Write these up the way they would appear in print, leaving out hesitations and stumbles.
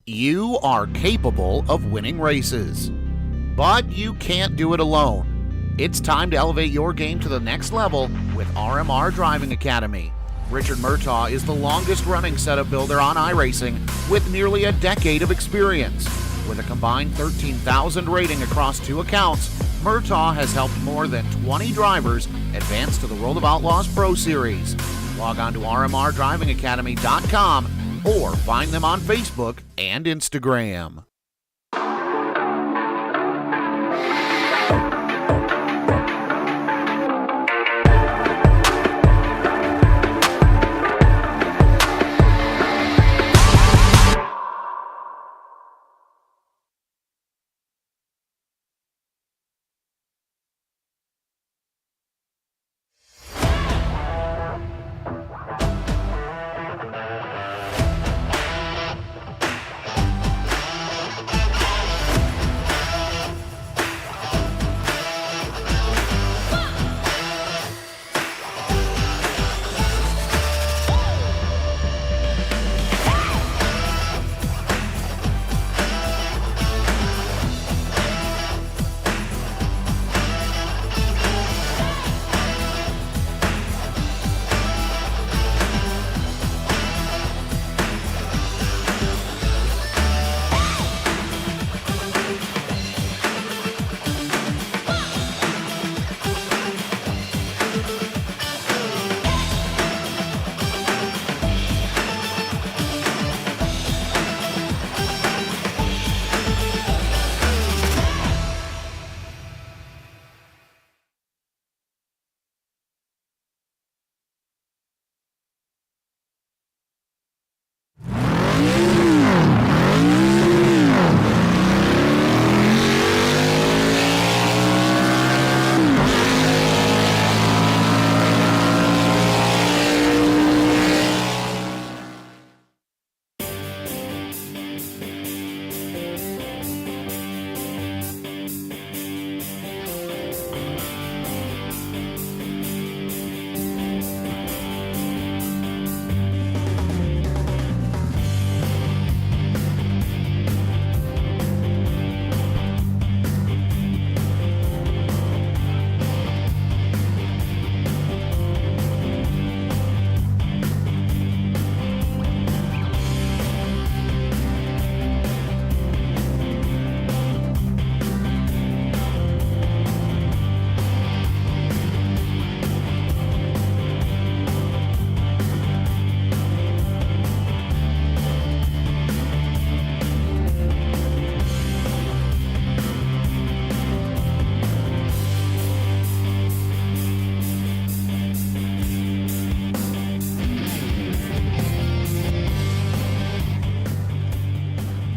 You are capable of winning races, but you can't do it alone. It's time to elevate your game to the next level with RMR Driving Academy. Richard Murtaugh is the longest-running setup builder on iRacing with nearly a decade of experience. With a combined 13,000 rating across 2 accounts, Murtaugh has helped more than 20 drivers advance to the World of Outlaws Pro Series. Log on to rmrdrivingacademy.com or find them on Facebook and Instagram.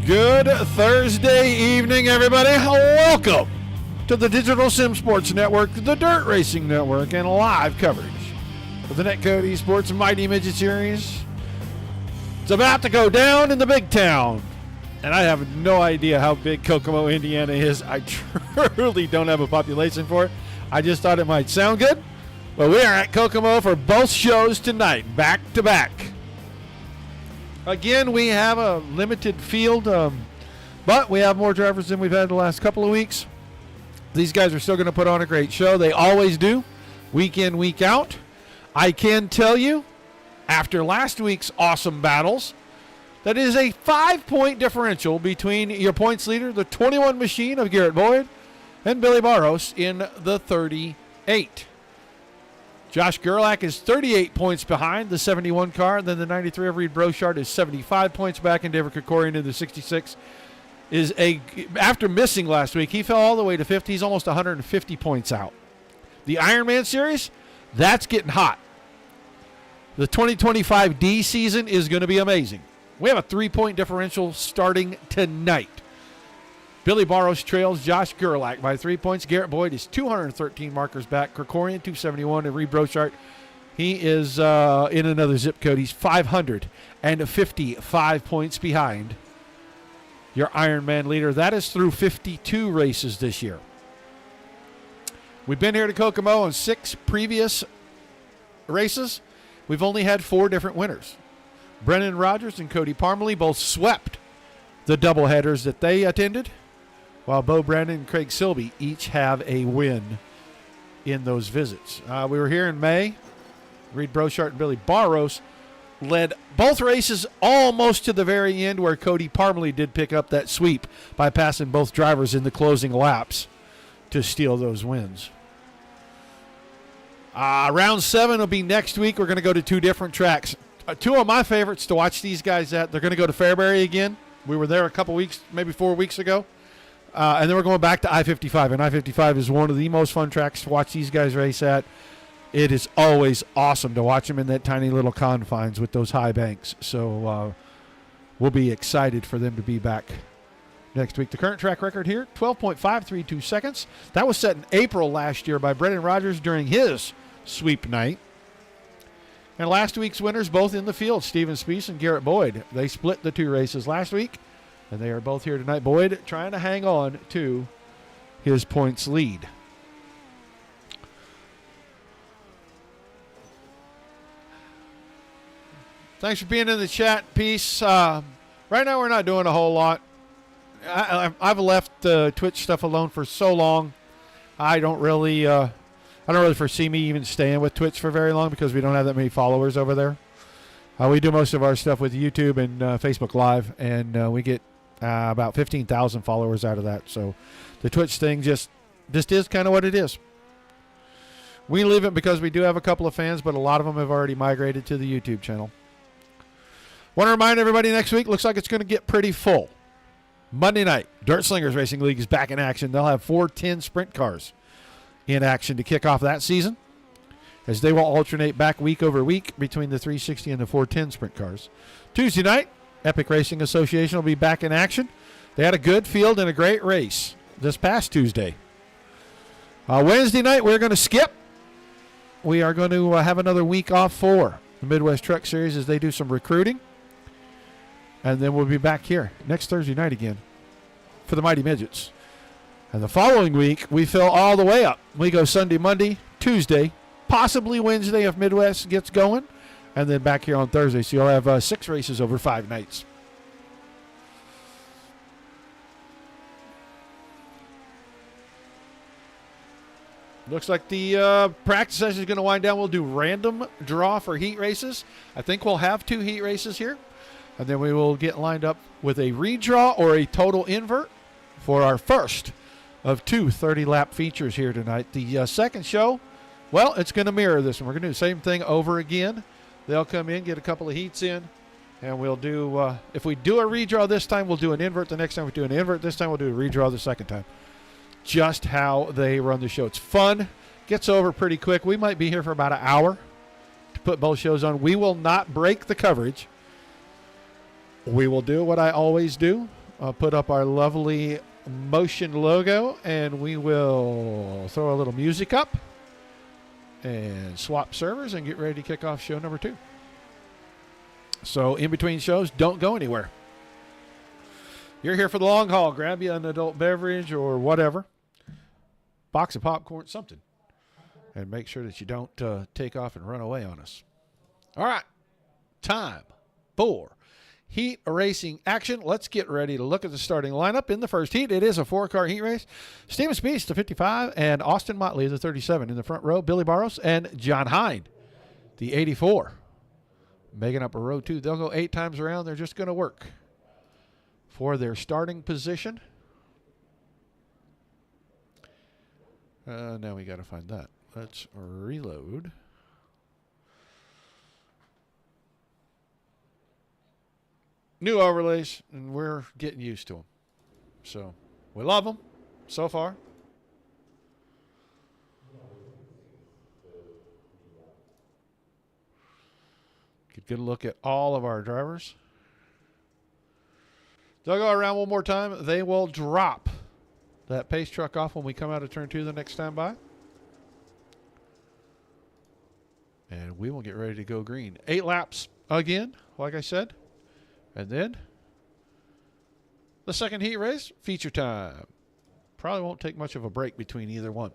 Good Thursday evening, everybody. Welcome to the Digital Sim Sports Network, the Dirt Racing Network, and live coverage of the NetCode ESports Mighty Midget Series. It's about to go down in the big town, and I have no idea how big Kokomo, Indiana is. I truly don't have a population for it. I just thought it might sound good, but we are at Kokomo for both shows tonight, back to back. Again, we have a limited field, but we have more drivers than we've had the last couple of weeks. These guys are still going to put on a great show. They always do, week in, week out. I can tell you, after last week's awesome battles, that is a 5-point differential between your points leader, the 21 machine of Garrett Boyd, and Billy Barros in the 38. Josh Gerlach is 38 points behind the 71 car, and then the 93 of Reed Brochard is 75 points back, and David Krikorian in the 66 is after missing last week, he fell all the way to 50. He's almost 150 points out. The Ironman Series, that's getting hot. The 2025 D season is going to be amazing. We have a 3-point differential starting tonight. Billy Barros trails Josh Gerlach by 3 points. Garrett Boyd is 213 markers back. Krikorian, 271. And Reed Brochard, he is in another zip code. He's 555 points behind your Ironman leader. That is through 52 races this year. We've been here to Kokomo on 6 previous races. We've only had 4 different winners. Brennan Rogers and Cody Parmalee both swept the doubleheaders that they attended, while Bo Brandon and Craig Silby each have a win in those visits. We were here in May. Reed Brochart and Billy Barros led both races almost to the very end, where Cody Parmalee did pick up that sweep by passing both drivers in the closing laps to steal those wins. Round 7 will be next week. We're going to go to 2 different tracks. 2 of my favorites to watch these guys at. They're going to go to Fairbury again. We were there a couple weeks, maybe 4 weeks ago. And then we're going back to I-55. And I-55 is one of the most fun tracks to watch these guys race at. It is always awesome to watch them in that tiny little confines with those high banks. So we'll be excited for them to be back next week. The current track record here, 12.532 seconds. That was set in April last year by Brendan Rogers during his sweep night. And last week's winners both in the field, Steven Spiess and Garrett Boyd. They split the 2 races last week, and they are both here tonight. Boyd trying to hang on to his points lead. Thanks for being in the chat. Peace. Right now we're not doing a whole lot. I've left the Twitch stuff alone for so long. I don't really foresee me even staying with Twitch for very long because we don't have that many followers over there. We do most of our stuff with YouTube and Facebook Live, and we get about 15,000 followers out of that. So the Twitch thing just is kind of what it is. We leave it because we do have a couple of fans, but a lot of them have already migrated to the YouTube channel. Want to remind everybody, next week looks like it's going to get pretty full. Monday night, Dirt Slingers Racing League is back in action. They'll have 410 sprint cars in action to kick off that season, as they will alternate back week over week between the 360 and the 410 sprint cars. Tuesday night, Epic Racing Association will be back in action. They had a good field and a great race this past Tuesday. Wednesday night, we're going to skip. We are going to have another week off for the Midwest Truck Series as they do some recruiting. And then we'll be back here next Thursday night again for the Mighty Midgets. And the following week, we fill all the way up. We go Sunday, Monday, Tuesday, possibly Wednesday if Midwest gets going, and then back here on Thursday. So you'll have 6 races over 5 nights. Looks like the practice session is going to wind down. We'll do random draw for heat races. I think we'll have 2 heat races here. And then we will get lined up with a redraw or a total invert for our first of 2 30-lap features here tonight. The second show, well, it's going to mirror this one. We're going to do the same thing over again. They'll come in, get a couple of heats in, and we'll do, if we do a redraw this time, we'll do an invert. The next time we do an invert, this time we'll do a redraw the second time. Just how they run the show. It's fun. Gets over pretty quick. We might be here for about an hour to put both shows on. We will not break the coverage. We will do what I always do. I'll put up our lovely Motion logo, and we will throw a little music up and swap servers and get ready to kick off show number 2. So in between shows, don't go anywhere. You're here for the long haul. Grab you an adult beverage or whatever. Box of popcorn, something. And make sure that you don't take off and run away on us. All right. Time for heat racing action. Let's get ready to look at the starting lineup in the first heat. It is a 4-car heat race. Steven Spiess, the 55, and Austin Motley, the 37. In the front row, Billy Barros and John Hine, the 84. Making up a row 2. They'll go 8 times around. They're just going to work for their starting position. Now we got to find that. Let's reload. New overlays, and we're getting used to them. So we love them so far. Get a look at all of our drivers. They'll go around one more time. They will drop that pace truck off when we come out of turn 2 the next time by. And we will get ready to go green. 8 laps again, like I said. And then the second heat race, feature time. Probably won't take much of a break between either one.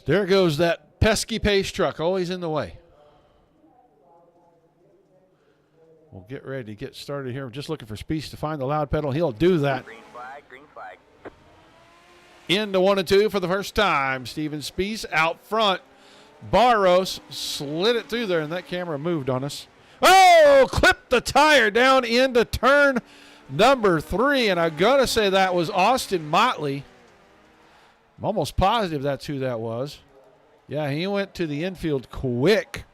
There goes that pesky pace truck, always in the way. We'll get ready to get started here. We're just looking for Spieth to find the loud pedal. He'll do that. Green flag, green flag. Into 1 and 2 for the first time. Steven Spieth out front. Barros slid it through there, and that camera moved on us. Oh, clipped the tire down into turn number 3, and I'm going to say that was Austin Motley. I'm almost positive that's who that was. Yeah, he went to the infield quick.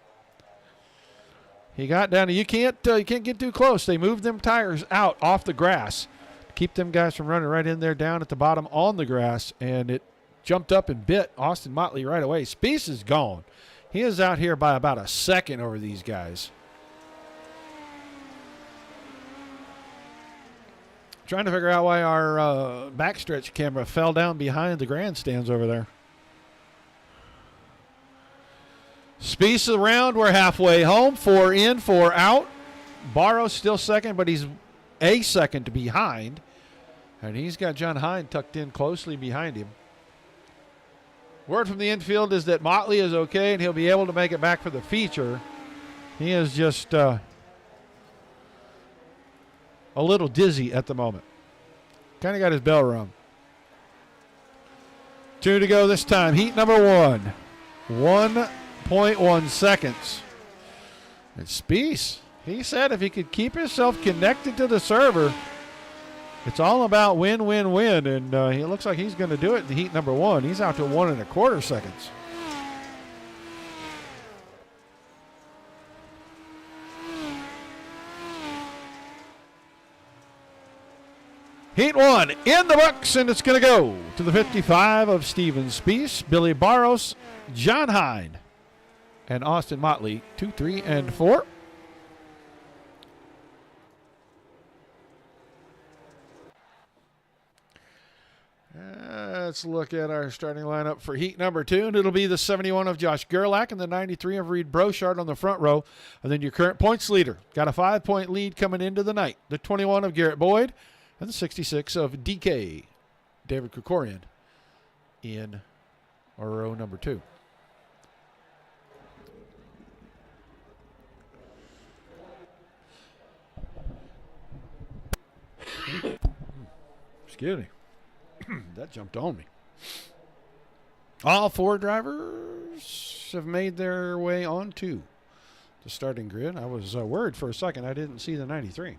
He got down. You can't get too close. They moved them tires out off the grass. Keep them guys from running right in there down at the bottom on the grass, and it jumped up and bit Austin Motley right away. Spieth is gone. He is out here by about a second over these guys. Trying to figure out why our backstretch camera fell down behind the grandstands over there. Spieth's around. We're halfway home. 4 in, 4 out. Barros still second, but he's a second behind. And he's got John Hine tucked in closely behind him. Word from the infield is that Motley is okay, and he'll be able to make it back for the feature. He is just a little dizzy at the moment. Kind of got his bell rung. 2 to go this time. Heat number 1. 1.1 seconds. And Spieth, he said if he could keep himself connected to the server, it's all about win, win, win. And he looks like he's going to do it in heat number 1. He's out to 1.25 seconds. Heat 1 in the books, and it's going to go to the 55 of Steven Spieth, Billy Barros, John Hine, and Austin Motley, 2, 3, and 4. Let's look at our starting lineup for heat number 2, and it'll be the 71 of Josh Gerlach and the 93 of Reed Brochard on the front row, and then your current points leader. Got a 5-point lead coming into the night. The 21 of Garrett Boyd and the 66 of DK, David Krikorian, in row number 2. Excuse me. That jumped on me. All 4 drivers have made their way onto the starting grid. I was worried for a second I didn't see the 93.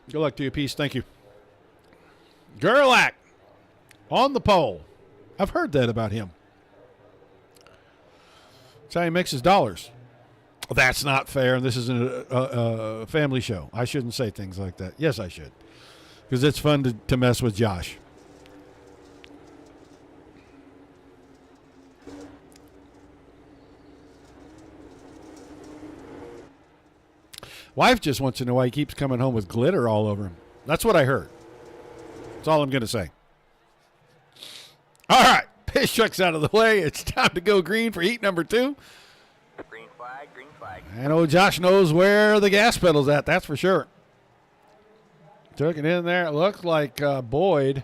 Good luck to you, Peace. Thank you. Gerlach on the pole. I've heard that about him. That's how he makes his dollars. That's not fair. This isn't a family show. I shouldn't say things like that. Yes, I should. Because it's fun to mess with Josh. Wife just wants to know why he keeps coming home with glitter all over him. That's what I heard. That's all I'm going to say. All right. Pitch truck's out of the way. It's time to go green for heat number 2. Green flag, green flag. I know Josh knows where the gas pedal's at, that's for sure. Took it in there. It looked like Boyd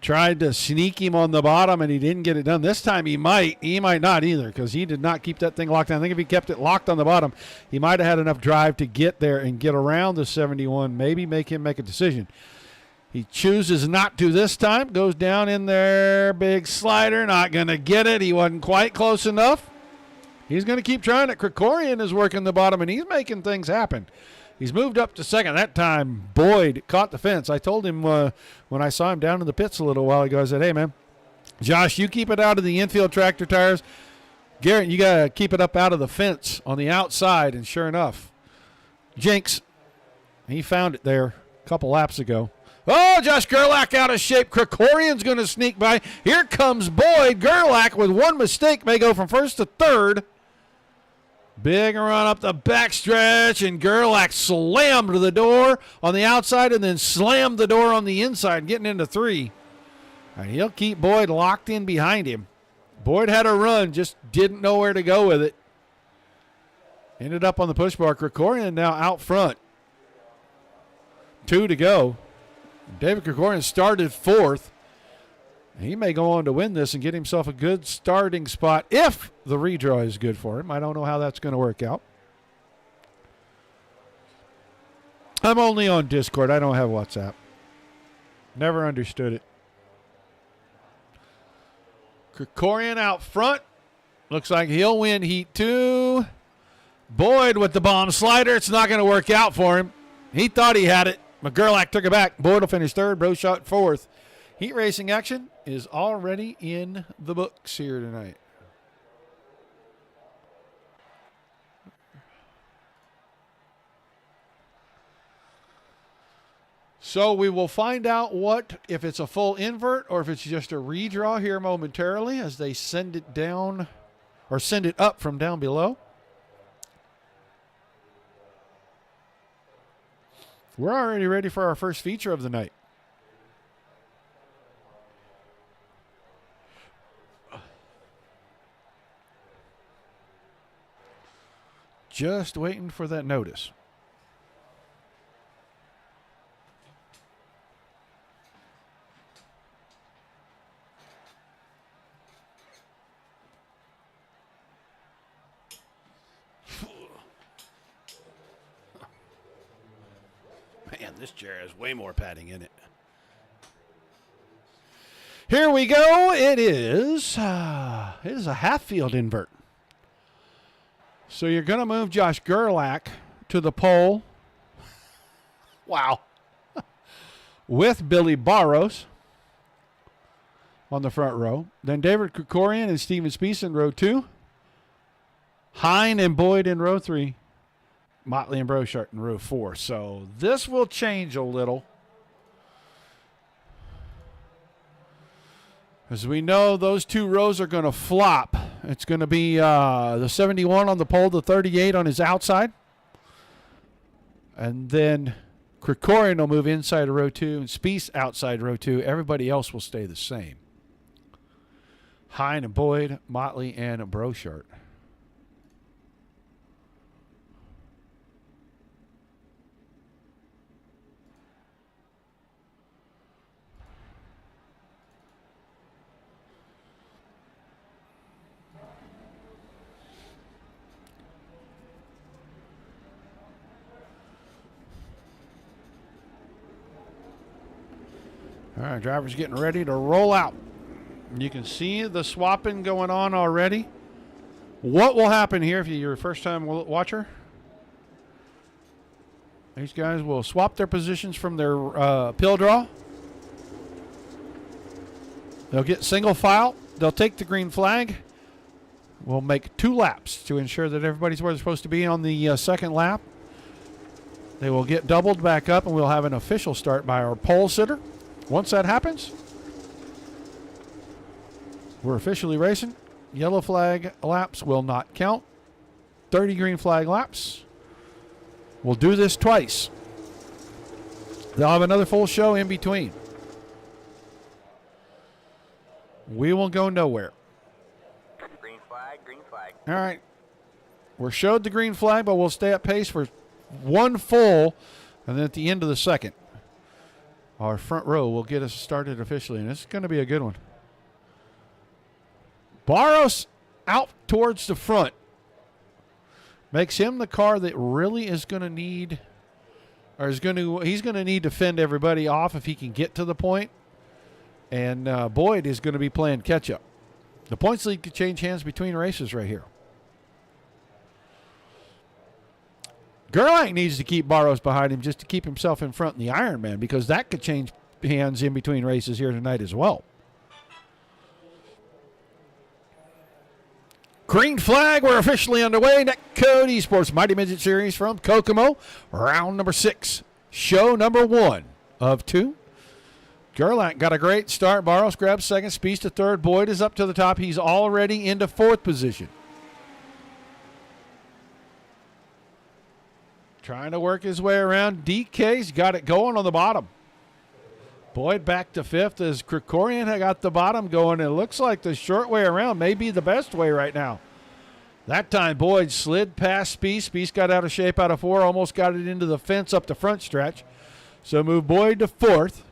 tried to sneak him on the bottom, and he didn't get it done. This time he might not either, because he did not keep that thing locked down. I think if he kept it locked on the bottom, he might have had enough drive to get there and get around the 71, maybe make him make a decision. He chooses not to this time. Goes down in there. Big slider. Not going to get it. He wasn't quite close enough. He's going to keep trying it. Krikorian is working the bottom, and he's making things happen. He's moved up to second. That time, Boyd caught the fence. I told him when I saw him down in the pits a little while ago, I said, hey, man, Josh, you keep it out of the infield tractor tires. Garrett, you got to keep it up out of the fence on the outside. And sure enough, Jinx, he found it there a couple laps ago. Oh, Josh Gerlach out of shape. Krikorian's going to sneak by. Here comes Boyd. Gerlach, with one mistake, may go from first to third. Big run up the backstretch, and Gerlach slammed the door on the outside and then slammed the door on the inside, getting into 3. And he'll keep Boyd locked in behind him. Boyd had a run, just didn't know where to go with it. Ended up on the push bar. Krikorian now out front. 2 to go. David Krikorian started 4th. He may go on to win this and get himself a good starting spot if the redraw is good for him. I don't know how that's going to work out. I'm only on Discord. I don't have WhatsApp. Never understood it. Krikorian out front. Looks like he'll win Heat 2. Boyd with the bomb slider. It's not going to work out for him. He thought he had it. McGurlack took it back. Boyd will finish third. Broshot fourth. Heat racing action is already in the books here tonight. So we will find out if it's a full invert or if it's just a redraw here momentarily as they send it down or send it up from down below. We're already ready for our first feature of the night. Just waiting for that notice. Man, this chair has way more padding in it. Here we go. It is a half field invert. So you're going to move Josh Gerlach to the pole. Wow. With Billy Barros on the front row. Then David Krikorian and Steven Spiess in row 2. Hine and Boyd in row 3. Motley and Brochart in row 4. So this will change a little. As we know, those two rows are going to flop. It's going to be the 71 on the pole, the 38 on his outside. And then Krikorian will move inside of row 2 and Spiess outside row 2. Everybody else will stay the same. Hine and Boyd, Motley and Brochart. All right, driver's getting ready to roll out. You can see the swapping going on already. What will happen here if you're a first-time watcher? These guys will swap their positions from their pill draw. They'll get single file. They'll take the green flag. We'll make 2 laps to ensure that everybody's where they're supposed to be on the second lap. They will get doubled back up, and we'll have an official start by our pole sitter. Once that happens, we're officially racing. Yellow flag laps will not count. 30 green flag laps. We'll do this twice. They'll have another full show in between. We will go nowhere. Green flag, green flag. All right. We're showed the green flag, but we'll stay at pace for one full, and then at the end of the second, our front row will get us started officially, and this is going to be a good one. Barros out towards the front. Makes him the car that really is going to need, or he's going to need to fend everybody off if he can get to the point. And Boyd is going to be playing catch-up. The points lead could change hands between races right here. Gerlach needs to keep Barros behind him just to keep himself in front in the Ironman, because that could change hands in between races here tonight as well. Green flag, we're officially underway. NetCode ESports Mighty Midget Series from Kokomo. Round number 6. Show number 1 of 2. Gerlach got a great start. Barros grabs second. Spiess to third. Boyd is up to the top. He's already into 4th position. Trying to work his way around. DK's got it going on the bottom. Boyd back to 5th as Krikorian got the bottom going. It looks like the short way around may be the best way right now. That time Boyd slid past Spiess. Spiess got out of shape out of 4. Almost got it into the fence up the front stretch. So move Boyd to 4th.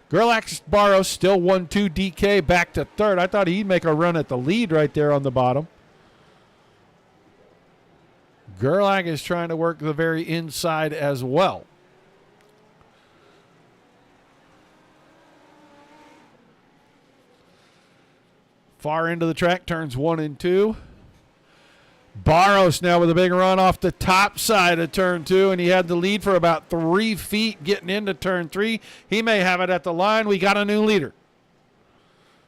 Gerlach Barros still 1-2. DK back to third. I thought he'd make a run at the lead right there on the bottom. Gerlach is trying to work the very inside as well. Far into the track, turns 1 and 2. Barros now with a big run off the top side of turn 2, and he had the lead for about 3 feet getting into turn 3. He may have it at the line. We got a new leader.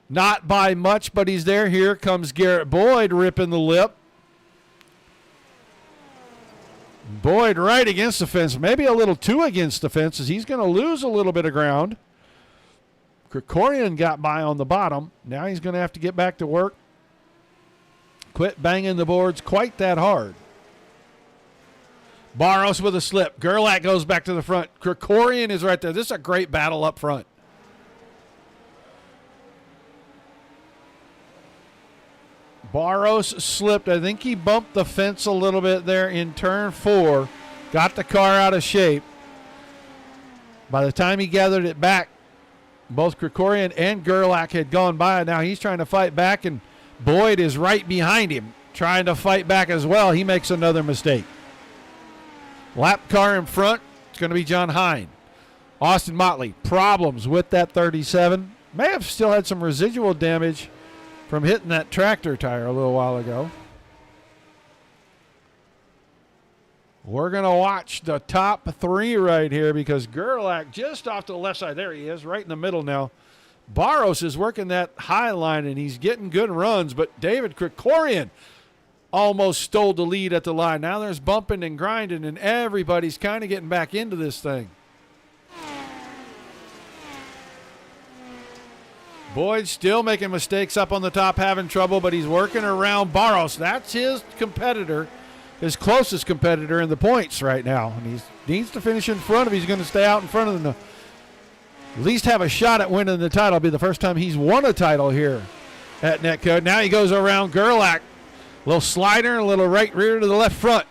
Not by much, but he's there. Here comes Garrett Boyd ripping the lip. Boyd right against the fence, maybe a little too against the fence, as he's going to lose a little bit of ground. Krikorian got by on the bottom. Now he's going to have to get back to work. Quit banging the boards quite that hard. Barros with a slip. Gerlach goes back to the front. Krikorian is right there. This is a great battle up front. Barros slipped. I think he bumped the fence a little bit there in turn 4. Got the car out of shape. By the time he gathered it back, both Krikorian and Gerlach had gone by. Now he's trying to fight back, and Boyd is right behind him, trying to fight back as well. He makes another mistake. Lap car in front, it's going to be John Hine. Austin Motley, problems with that 37. May have still had some residual damage from hitting that tractor tire a little while ago. We're going to watch the top 3 right here, because Gerlach just off to the left side. There he is, right in the middle now. Barros is working that high line, and he's getting good runs, but David Krikorian almost stole the lead at the line. Now there's bumping and grinding, and everybody's kind of getting back into this thing. Boyd still making mistakes up on the top, having trouble, but he's working around Barros. That's his competitor, his closest competitor in the points right now. And he needs to finish in front of him. He's going to stay out in front of them. At least have a shot at winning the title. It'll be the first time he's won a title here at NetCode. Now he goes around Gerlach. A little slider, a little right rear to the left front.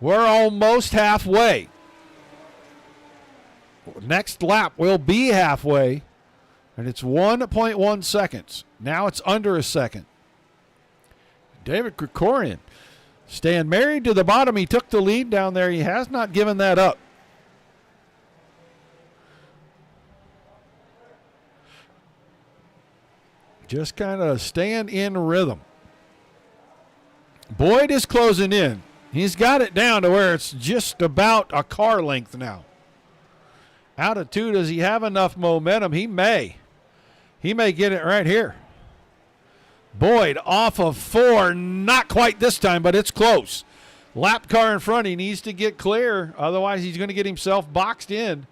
We're almost halfway. Next lap will be halfway, and it's 1.1 seconds. Now it's under a second. David Krikorian staying married to the bottom. He took the lead down there. He has not given that up. Just kind of staying in rhythm. Boyd is closing in. He's got it down to where it's just about a car length now. Out of 2, does he have enough momentum? He may. He may get it right here. Boyd off of 4. Not quite this time, but it's close. Lap car in front. He needs to get clear. Otherwise, he's going to get himself boxed in.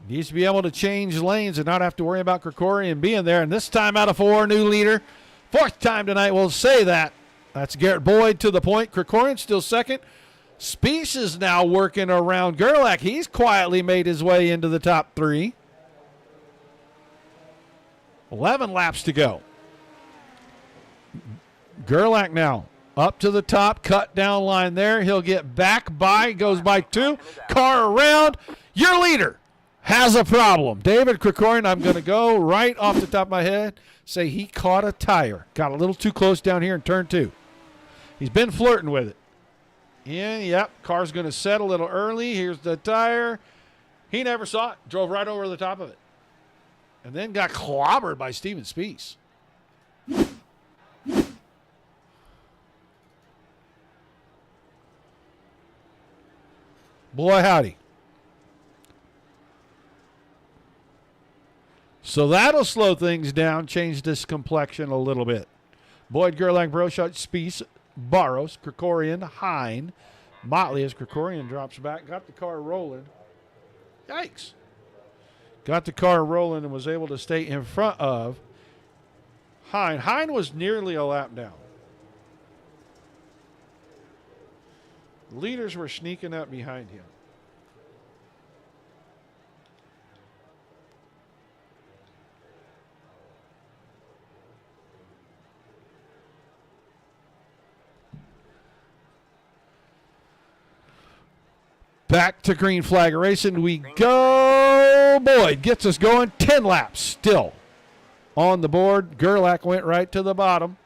Needs to be able to change lanes and not have to worry about Krikorian being there. And this time out of 4, new leader. 4th time tonight, we'll say that. That's Garrett Boyd to the point. Krikorian still second. Spiess is now working around Gerlach. He's quietly made his way into the top 3. 11 laps to go. Gerlach now up to the top, cut down line there. He'll get back by, goes by 2. Car around. Your leader has a problem. David Krikorian, I'm going to go right off the top of my head, say he caught a tire. Got a little too close down here in turn 2. He's been flirting with it. Yeah, yep, car's going to set a little early. Here's the tire. He never saw it. Drove right over the top of it. And then got clobbered by Steven Spiess. Boy, howdy. So that'll slow things down, change this complexion a little bit. Boyd, Gerlach, Broshot, Spiess, Barros, Krikorian, Hine, Motley as Krikorian drops back. Got the car rolling. Yikes. Got the car rolling and was able to stay in front of Hine. Hine was nearly a lap down. Leaders were sneaking up behind him. Back to green flag racing we go. Boyd gets us going. 10 laps still on the board. Gerlach went right to the bottom.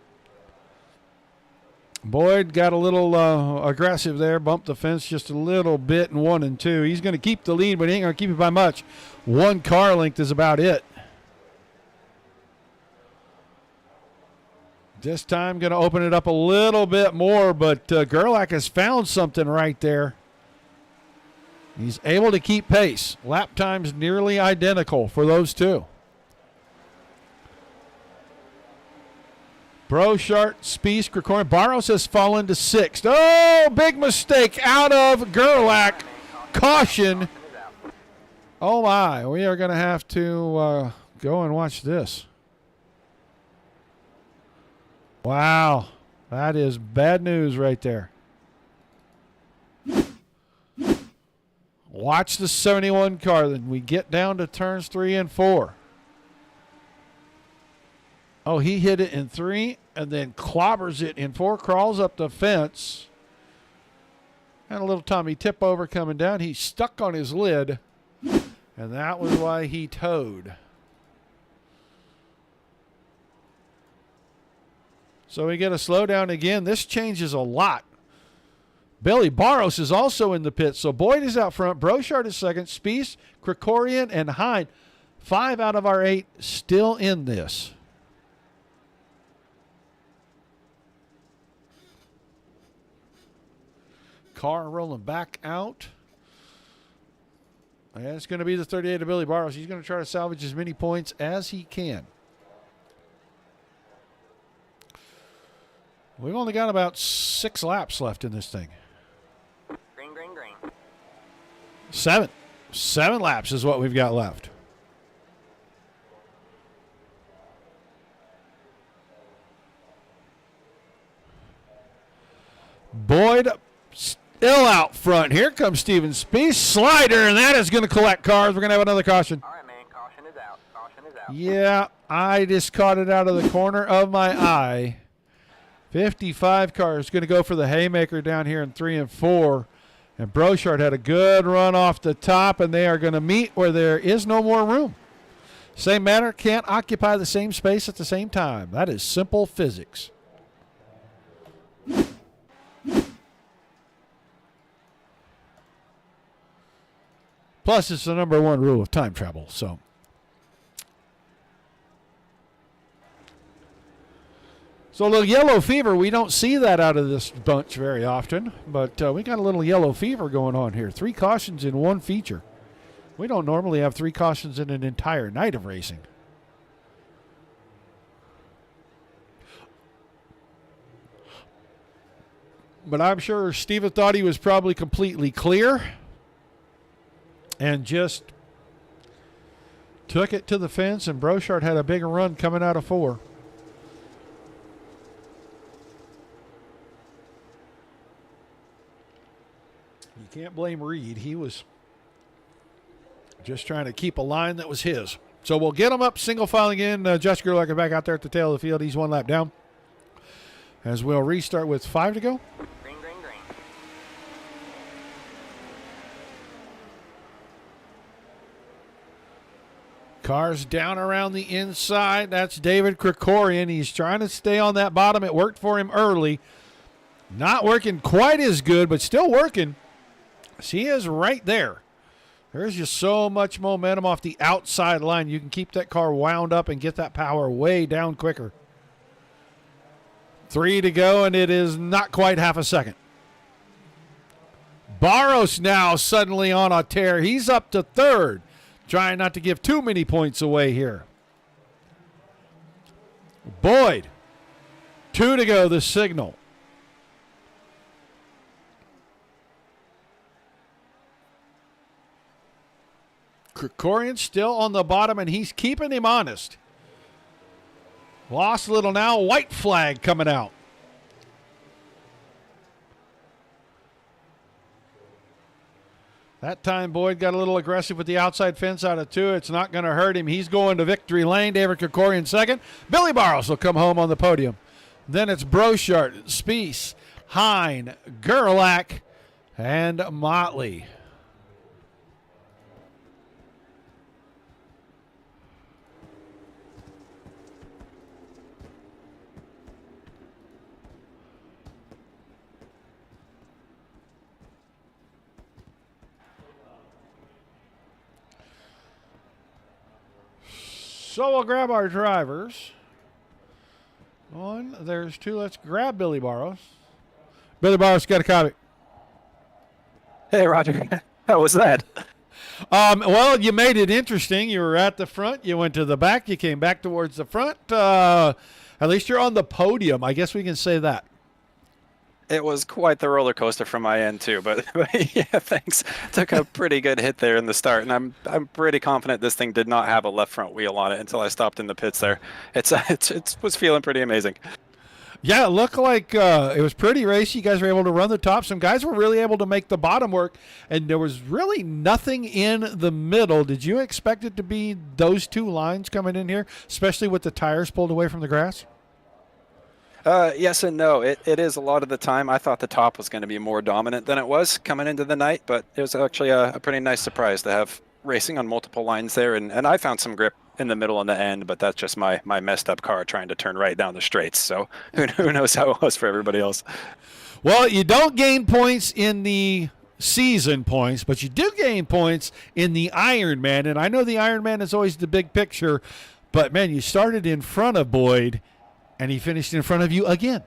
Boyd got a little aggressive there, bumped the fence just a little bit in 1 and 2. He's going to keep the lead, but he ain't going to keep it by much. 1 car length is about it. This time going to open it up a little bit more, but Gerlach has found something right there. He's able to keep pace. Lap times nearly identical for those two. Brochart, Spies, Krikorian. Barros has fallen to 6th. Oh, big mistake out of Gerlach. Caution. Oh, my. We are going to have to go and watch this. Wow. That is bad news right there. Watch the 71 car. Then we get down to turns 3 and 4. Oh, he hit it in 3 and then clobbers it in 4, crawls up the fence. And a little Tommy tip over coming down. He stuck on his lid, and that was why he towed. So we get a slowdown again. This changes a lot. Billy Barros is also in the pit, so Boyd is out front. Brochart is second. Spies, Krikorian, and Hine. 5 out of our 8 still in this. Car rolling back out. And it's going to be the 38 of Billy Barros. He's going to try to salvage as many points as he can. We've only got about 6 laps left in this thing. Green, green, green. 7. 7 laps is what we've got left. Boyd still out front. Here comes Steven Spies. Slider, and that is going to collect cars. We're going to have another caution. All right, man. Caution is out. Caution is out. Yeah, I just caught it out of the corner of my eye. 55 cars going to go for the haymaker down here in 3 and 4. And Brochart had a good run off the top, and they are going to meet where there is no more room. Same matter, can't occupy the same space at the same time. That is simple physics. Plus, it's the #1 rule of time travel, so. So a little yellow fever, we don't see that out of this bunch very often, but we got a little yellow fever going on here. 3 cautions in 1 feature. We don't normally have 3 cautions in an entire night of racing. But I'm sure Steven thought he was probably completely clear and just took it to the fence, and Brochart had a bigger run coming out of 4. You can't blame Reed. He was just trying to keep a line that was his. So we'll get him up single file again. Josh Gerlach back out there at the tail of the field. He's 1 lap down. As we'll restart with 5 to go. Green, green, green. Cars down around the inside. That's David Krikorian. He's trying to stay on that bottom. It worked for him early. Not working quite as good, but still working. She is right there. There's just so much momentum off the outside line. You can keep that car wound up and get that power way down quicker. 3 to go, and it is not quite half a second. Barros now suddenly on a tear. He's up to 3rd. Trying not to give too many points away here. Boyd, 2 to go, the signal. Krikorian still on the bottom, and he's keeping him honest. Lost a little now. White flag coming out. That time Boyd got a little aggressive with the outside fence out of 2. It's not going to hurt him. He's going to victory lane. David Krikorian second. Billy Barros will come home on the podium. Then it's Brochart, Spies, Hine, Gerlach, and Motley. So we'll grab our drivers. One, there's two. Let's grab Billy Barros. Billy Barros, got a copy. Hey, Roger. How was that? Well, you made it interesting. You were at the front. You went to the back. You came back towards the front. At least you're on the podium. I guess we can say that. It was quite the roller coaster from my end too, but yeah, thanks. Took a pretty good hit there in the start, and I'm pretty confident this thing did not have a left front wheel on it until I stopped in the pits there. It was feeling pretty amazing. Yeah, it looked like it was pretty racy. You guys were able to run the top. Some guys were really able to make the bottom work, and there was really nothing in the middle. Did you expect it to be those two lines coming in here, especially with the tires pulled away from the grass? Yes and no. It is a lot of the time. I thought the top was going to be more dominant than it was coming into the night, but it was actually a pretty nice surprise to have racing on multiple lines there, and I found some grip in the middle and the end, but that's just my messed up car trying to turn right down the straights, so who knows how it was for everybody else. Well, you don't gain points in the season points, but you do gain points in the Ironman, and I know the Ironman is always the big picture, but man, you started in front of Boyd, and he finished in front of you again.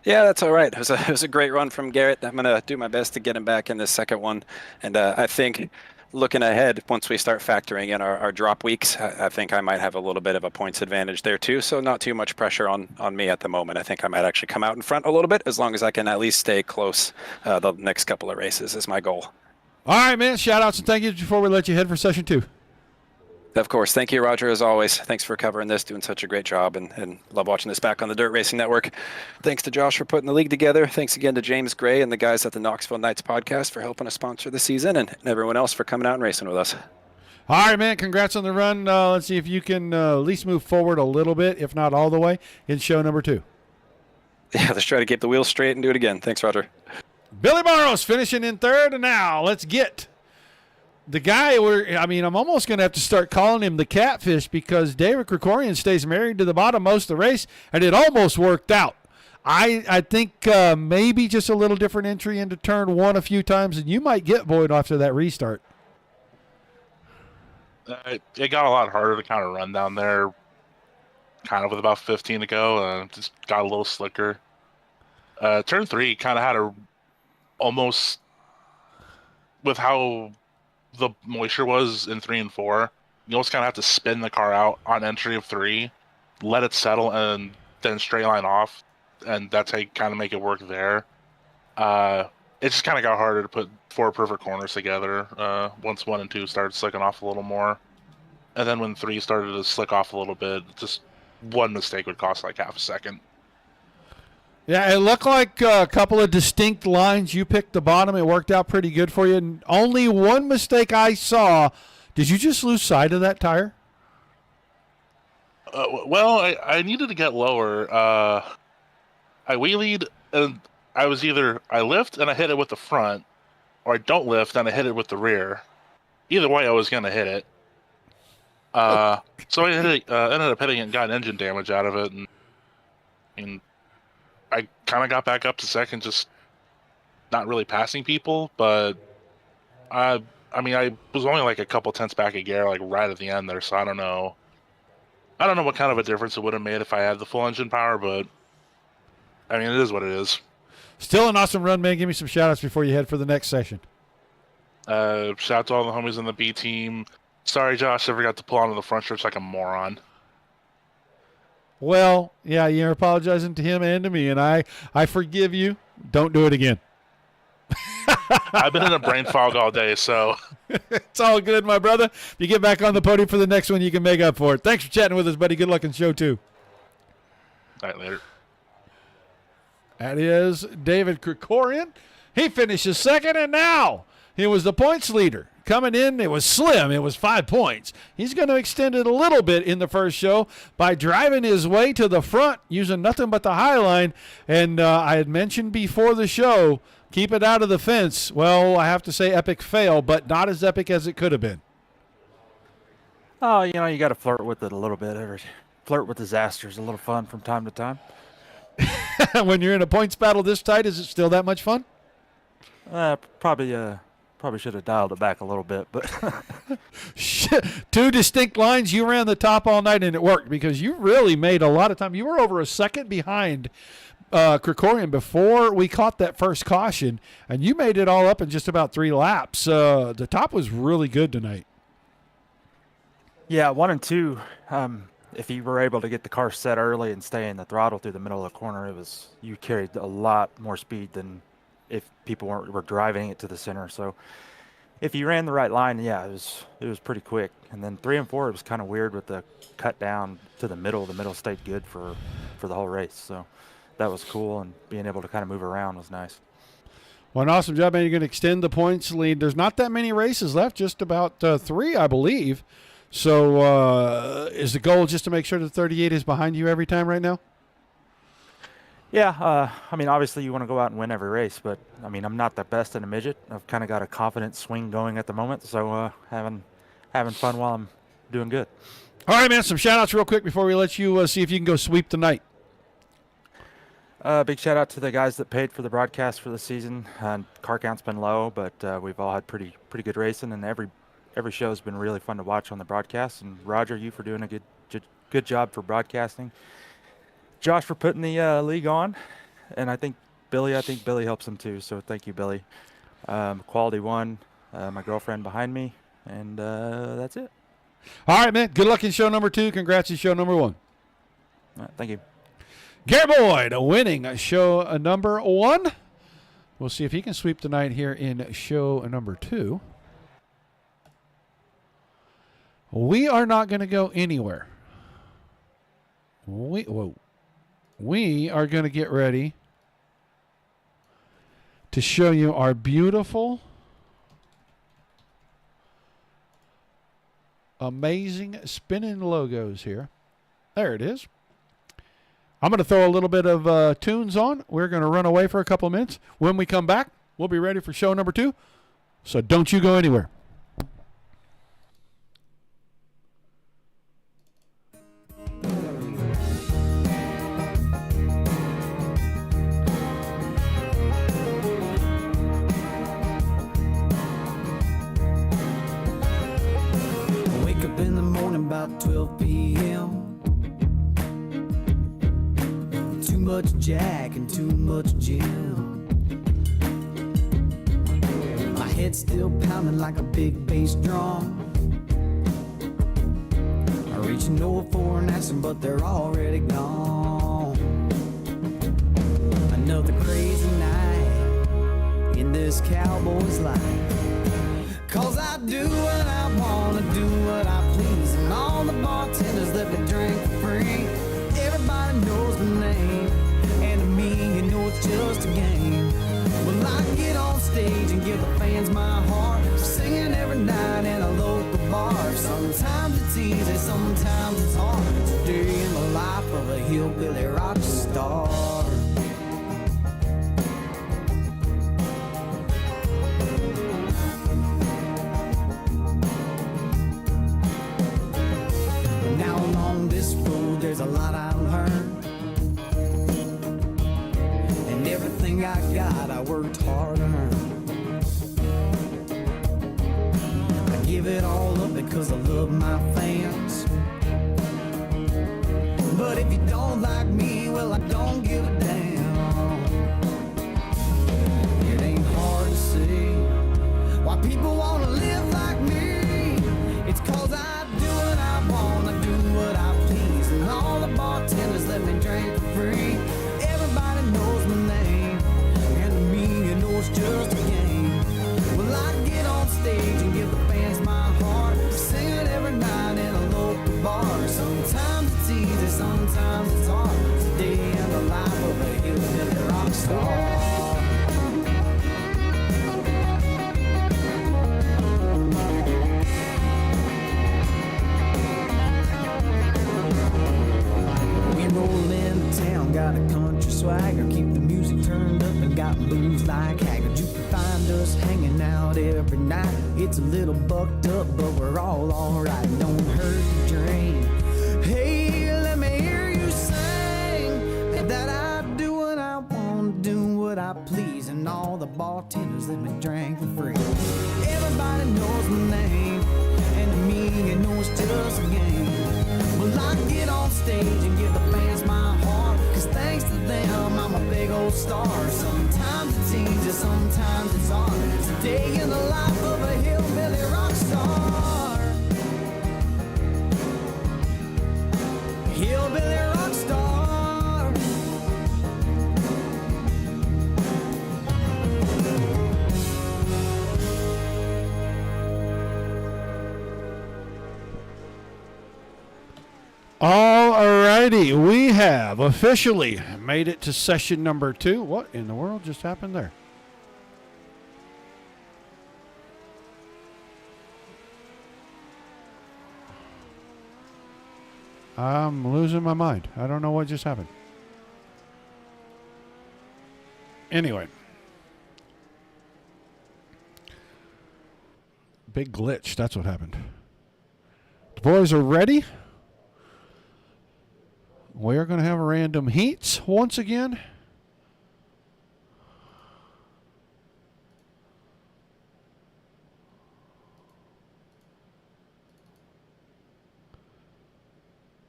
Yeah, that's all right. It was a great run from Garrett. I'm going to do my best to get him back in this second one. And I think looking ahead, once we start factoring in our drop weeks, I think I might have a little bit of a points advantage there too. So not too much pressure on me at the moment. I think I might actually come out in front a little bit, as long as I can at least stay close the next couple of races is my goal. All right, man. Shout outs and thank you before we let you head for session 2. Of course. Thank you, Roger, as always. Thanks for covering this, doing such a great job, and love watching this back on the Dirt Racing Network. Thanks to Josh for putting the league together. Thanks again to James Gray and the guys at the Knoxville Knights podcast for helping us sponsor the season, and everyone else for coming out and racing with us. All right, man. Congrats on the run. Let's see if you can at least move forward a little bit, if not all the way, in show number 2. Yeah, let's try to keep the wheels straight and do it again. Thanks, Roger. Billy Barros finishing in third, and now let's get the guy I'm almost going to have to start calling him the catfish, because David Krikorian stays married to the bottom most of the race, and it almost worked out. I think maybe just a little different entry into turn 1 a few times, and you might get Boyd after that restart. It got a lot harder to kind of run down there, kind of with about 15 to go. Just got a little slicker. Turn 3 kind of had almost, with how the moisture was in 3 and 4, you almost kind of have to spin the car out on entry of 3, let it settle, and then straight line off, and that's how you kind of make it work there. It just kind of got harder to put 4 perfect corners together once 1 and 2 started slicking off a little more, and then when 3 started to slick off a little bit, just one mistake would cost like half a second. Yeah, it looked like a couple of distinct lines. You picked the bottom. It worked out pretty good for you. And only one mistake I saw. Did you just lose sight of that tire? Well, I needed to get lower. I wheelied, and I lift and I hit it with the front, or I don't lift and I hit it with the rear. Either way, I was going to hit it. So I ended up hitting it and got engine damage out of it. And I kind of got back up to second, just not really passing people, but I was only like a couple tenths back of Gare, like right at the end there, so I don't know what kind of a difference it would have made if I had the full engine power, but I mean, it is what it is. Still an awesome run, man. Give me some shout-outs before you head for the next session. Shout out to all the homies on the B team. Sorry, Josh, I forgot to pull onto the front stretch like a moron. Well, yeah, you're apologizing to him and to me, and I forgive you. Don't do it again. I've been in a brain fog all day, so. It's all good, my brother. If you get back on the podium for the next one, you can make up for it. Thanks for chatting with us, buddy. Good luck in show 2. All right, later. That is David Krikorian. He finishes second, and now he was the points leader. Coming in, it was slim. It was 5 points. He's going to extend it a little bit in the first show by driving his way to the front using nothing but the high line. And I had mentioned before the show, keep it out of the fence. Well, I have to say epic fail, but not as epic as it could have been. Oh, you got to flirt with it a little bit. Flirt with disaster is a little fun from time to time. When you're in a points battle this tight, is it still that much fun? Probably Probably should have dialed it back a little bit, but Shit. 2 distinct lines. You ran the top all night, and it worked because you really made a lot of time. You were over a second behind Krikorian before we caught that first caution, and you made it all up in just about 3 laps. The top was really good tonight. yeah, 1 and 2. If you were able to get the car set early and stay in the throttle through the middle of the corner, you carried a lot more speed than if people were driving it to the center. So if you ran the right line, yeah, it was pretty quick. And then 3 and 4, it was kind of weird with the cut down to the middle. The middle stayed good for the whole race. So that was cool, and being able to kind of move around was nice. Well, an awesome job, man. You're going to extend the points lead. There's not that many races left, just about 3, I believe. So is the goal just to make sure the 38 is behind you every time right now? Yeah, I mean, obviously you want to go out and win every race, but I mean, I'm not the best in a midget. I've kind of got a confident swing going at the moment, so having fun while I'm doing good. All right, man. Some shout-outs real quick before we let you see if you can go sweep tonight. Big shout out to the guys that paid for the broadcast for the season. Car count's been low, but we've all had pretty good racing, and every show's been really fun to watch on the broadcast. And Roger, you for doing a good job for broadcasting. Josh for putting the league on, and I think Billy helps him too. So thank you, Billy. Quality one, my girlfriend behind me, and that's it. All right, man. Good luck in show number 2. Congrats in show number 1. All right, thank you. Garrett Boyd winning show number 1. We'll see if he can sweep tonight here in show number 2. We are not going to go anywhere. We are going to get ready to show you our beautiful, amazing spinning logos here. There it is. I'm going to throw a little bit of tunes on. We're going to run away for a couple of minutes. When we come back, we'll be ready for show number 2. So don't you go anywhere. Wake up in the morning about 12 p.m. Too much Jack and too much Jim. My head's still pounding like a big bass drum. I reaching over for an aspirin, but they're already gone. Another crazy night in this cowboy's life. 'Cause I do what I wanna, do what I please, and all the bartenders let me drink for free. Everybody knows my name, and to me, you know it's just a game. Well, I get on stage and give the fans my heart, singing every night in a local bar. Sometimes it's easy, sometimes it's hard. Today in the life of a hillbilly rock star. Now along this road, there's a lot I learned, and everything I got, I worked hard to earn. I give it all up because I love my fans. But if you don't like me, well, I don't give a damn. It ain't hard to see why people want to live like me. It's 'cause I do what I want, I do what I please, and all the bartenders let me drink for free. Everybody knows my name, and to me, you know it's just a game. Well, I get on stage and give the fans my heart, sing it every night in a local bar. Sometimes it's easy, sometimes it's hard. Today in the life of a hillbilly rock star. We roll into town, got a country swagger, keep the music turned up and got moves like Haggard. You can find us hanging out every night. It's a little bucked up, but we're all alright. Don't hurt to drink. Hey, let me hear you sing that I do what I want, do what I I please, and all the bartenders let me drink for free. Everybody knows my name, and to me, you know it's just a game. Well, I get on stage and give the fans my heart, 'cause thanks to them, I'm a big old star. Sometimes it's easy, sometimes it's hard. It's a day in the life of a hillbilly rock star. Hillbilly rock star. Alrighty, we have officially made it to session number 2. What in the world just happened there? I'm losing my mind. I don't know what just happened. Anyway. Big glitch. That's what happened. The boys are ready. We're going to have random heats once again.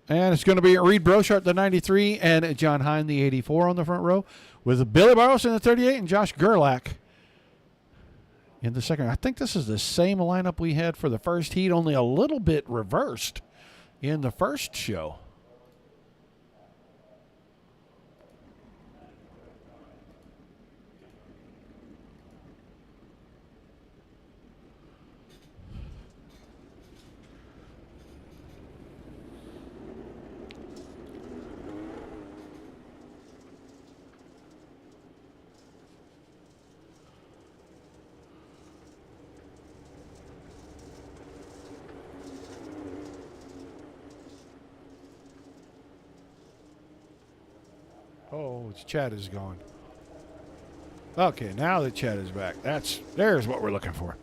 And it's going to be Reed Brochart, the 93, and John Hine, the 84 on the front row, with Billy Barros in the 38 and Josh Gerlach in the second. I think this is the same lineup we had for the first heat, only a little bit reversed in the first show. Oh, its chat is gone. Okay, now the chat is back. There's what we're looking for.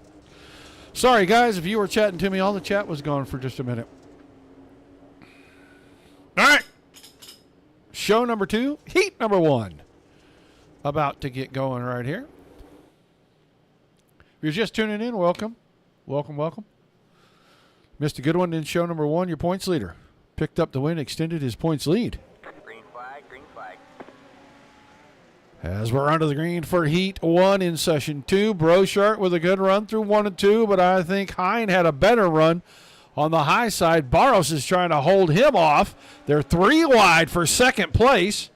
Sorry, guys, if you were chatting to me, all the chat was gone for just a minute. All right. Show number 2, heat number 1. About to get going right here. If you're just tuning in, welcome. Welcome, welcome. Missed a good one in show number 1, your points leader. Picked up the win, extended his points lead. Green flag, green flag. As we're onto the green for heat 1 in session 2, Brochart with a good run through 1 and 2, but I think Hine had a better run on the high side. Barros is trying to hold him off. They're 3 wide for second place.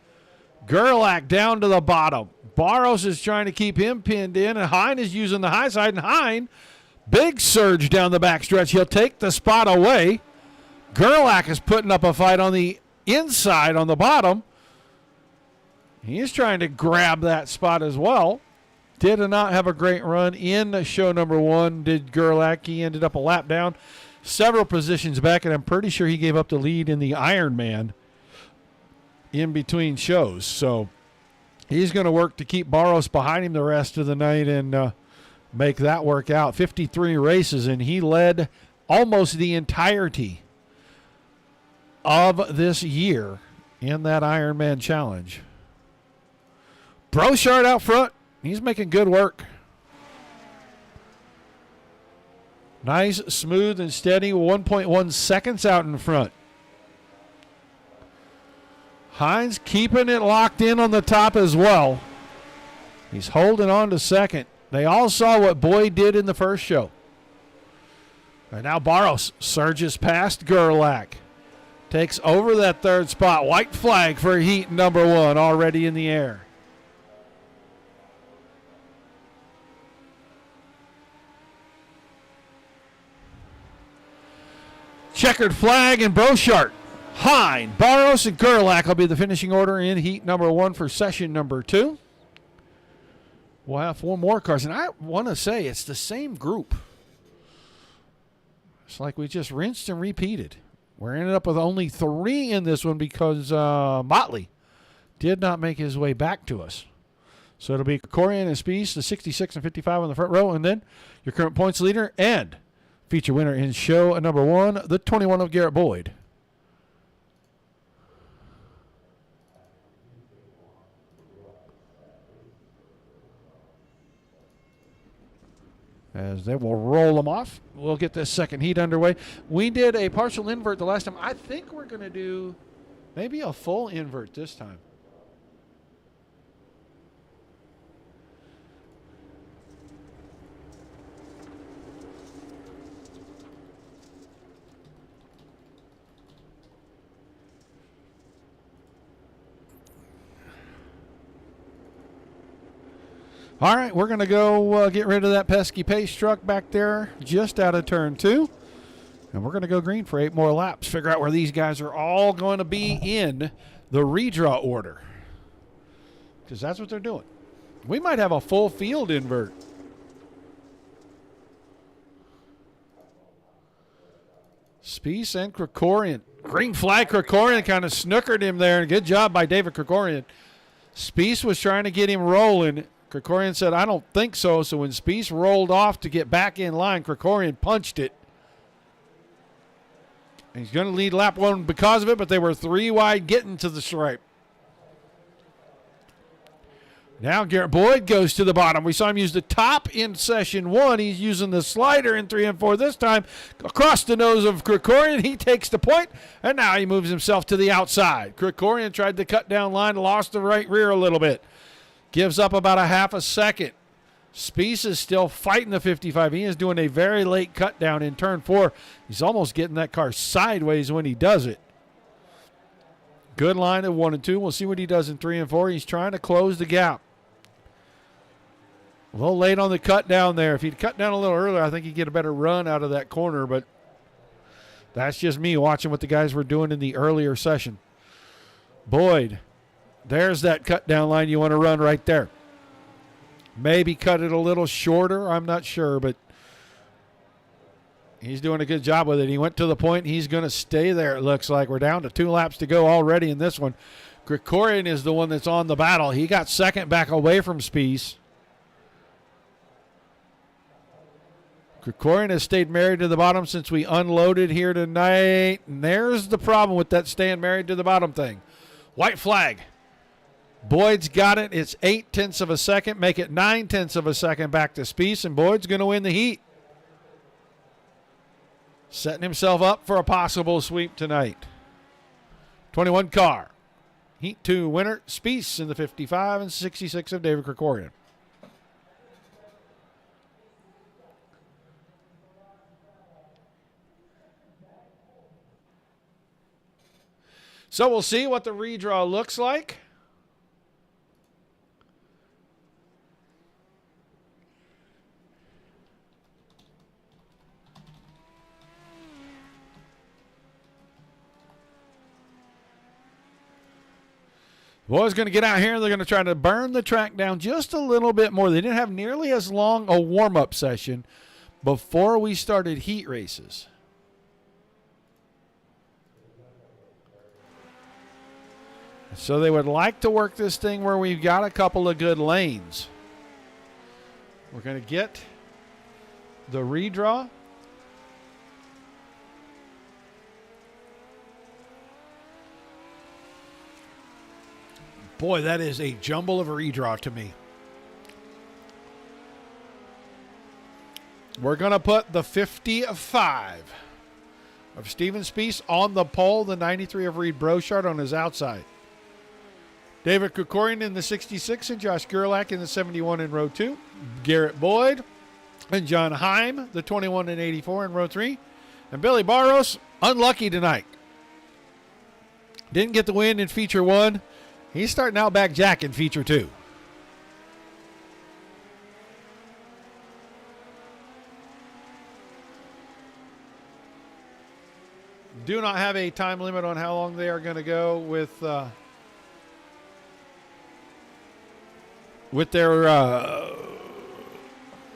Gerlach down to the bottom. Barros is trying to keep him pinned in, and Hine is using the high side, and Hine, big surge down the backstretch. He'll take the spot away. Gerlach is putting up a fight on the inside on the bottom. He's trying to grab that spot as well. Did not have a great run in show number 1. Did Gerlach. He ended up a lap down, several positions back, and I'm pretty sure he gave up the lead in the Ironman in between shows. So he's going to work to keep Barros behind him the rest of the night and make that work out. 53 races, and he led almost the entirety of this year in that Ironman challenge. Brochart out front. He's making good work. Nice, smooth, and steady. 1.1 seconds out in front. Hines keeping it locked in on the top as well. He's holding on to second. They all saw what Boyd did in the first show. And now Barros surges past Gerlach. Takes over that third spot. White flag for heat number 1 already in the air. Checkered flag and Brochart. Hine, Barros, and Gerlach will be the finishing order in heat number 1 for session number 2. We'll have 4 more cars. And I want to say it's the same group. It's like we just rinsed and repeated. We're ended up with only 3 in this one because Motley did not make his way back to us. So it'll be Corian and Spies, the 66 and 55 on the front row, and then your current points leader and feature winner in show number 1, the 21 of Garrett Boyd. as they will roll them off. We'll get this second heat underway. We did a partial invert the last time. I think we're going to do maybe a full invert this time. All right, we're going to go get rid of that pesky pace truck back there just out of turn 2. And we're going to go green for 8 more laps. Figure out where these guys are all going to be in the redraw order. Because that's what they're doing. We might have a full field invert. Spieth and Krikorian. Green flag. Krikorian kind of snookered him there. And good job by David Krikorian. Spieth was trying to get him rolling. Krikorian said, I don't think so. So when Spieth rolled off to get back in line, Krikorian punched it. And he's going to lead lap 1 because of it, but they were 3 wide getting to the stripe. Now Garrett Boyd goes to the bottom. We saw him use the top in session 1. He's using the slider in 3 and 4 this time. Across the nose of Krikorian, he takes the point, and now he moves himself to the outside. Krikorian tried to cut down line, lost the right rear a little bit. Gives up about a half a second. Spieth is still fighting the 55. He is doing a very late cut down in turn 4. He's almost getting that car sideways when he does it. Good line at 1 and 2. We'll see what he does in 3 and 4. He's trying to close the gap. A little late on the cut down there. If he'd cut down a little earlier, I think he'd get a better run out of that corner, but that's just me watching what the guys were doing in the earlier session. Boyd. There's that cut down line you want to run right there. Maybe cut it a little shorter. I'm not sure, but he's doing a good job with it. He went to the point. He's going to stay there, it looks like. We're down to 2 laps to go already in this one. Krikorian is the one that's on the battle. He got second back away from Spieth. Krikorian has stayed married to the bottom since we unloaded here tonight. And there's the problem with that staying married to the bottom thing. White flag. Boyd's got it. It's 0.8 of a second. Make it 0.9 of a second back to Spieth, and Boyd's going to win the heat. Setting himself up for a possible sweep tonight. 21 car. Heat 2 winner, Spieth in the 55 and 66 of David Krikorian. So we'll see what the redraw looks like. Boys going to get out here. They're going to try to burn the track down just a little bit more. They didn't have nearly as long a warm-up session before we started heat races. So they would like to work this thing where we've got a couple of good lanes. We're going to get the redraw. Boy, that is a jumble of a redraw to me. We're going to put the 55 of Steven Spieth on the pole, the 93 of Reed Brochard on his outside. David Krikorian in the 66 and Josh Gerlach in the 71 in row 2. Garrett Boyd and John Heim, the 21 and 84 in row 3. And Billy Barros, unlucky tonight. Didn't get the win in feature 1. He's starting out back Jack in feature 2. Do not have a time limit on how long they are going to go with their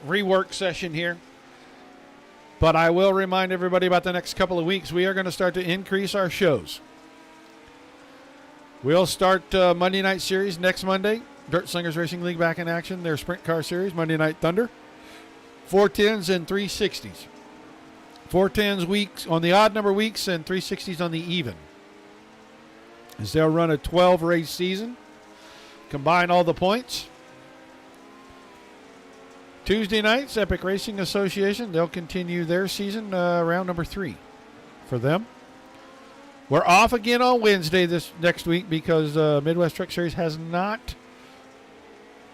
rework session here. But I will remind everybody about the next couple of weeks. We are going to start to increase our shows. We'll start Monday Night Series next Monday. Dirt Slingers Racing League back in action. Their Sprint Car Series, Monday Night Thunder. 410s and 360s. 410s weeks on the odd number weeks and 360s on the even. As they'll run a 12-race season. Combine all the points Tuesday nights, Epic Racing Association, they'll continue their season, round number 3 for them. We're off again on Wednesday this next week because Midwest Truck Series has not.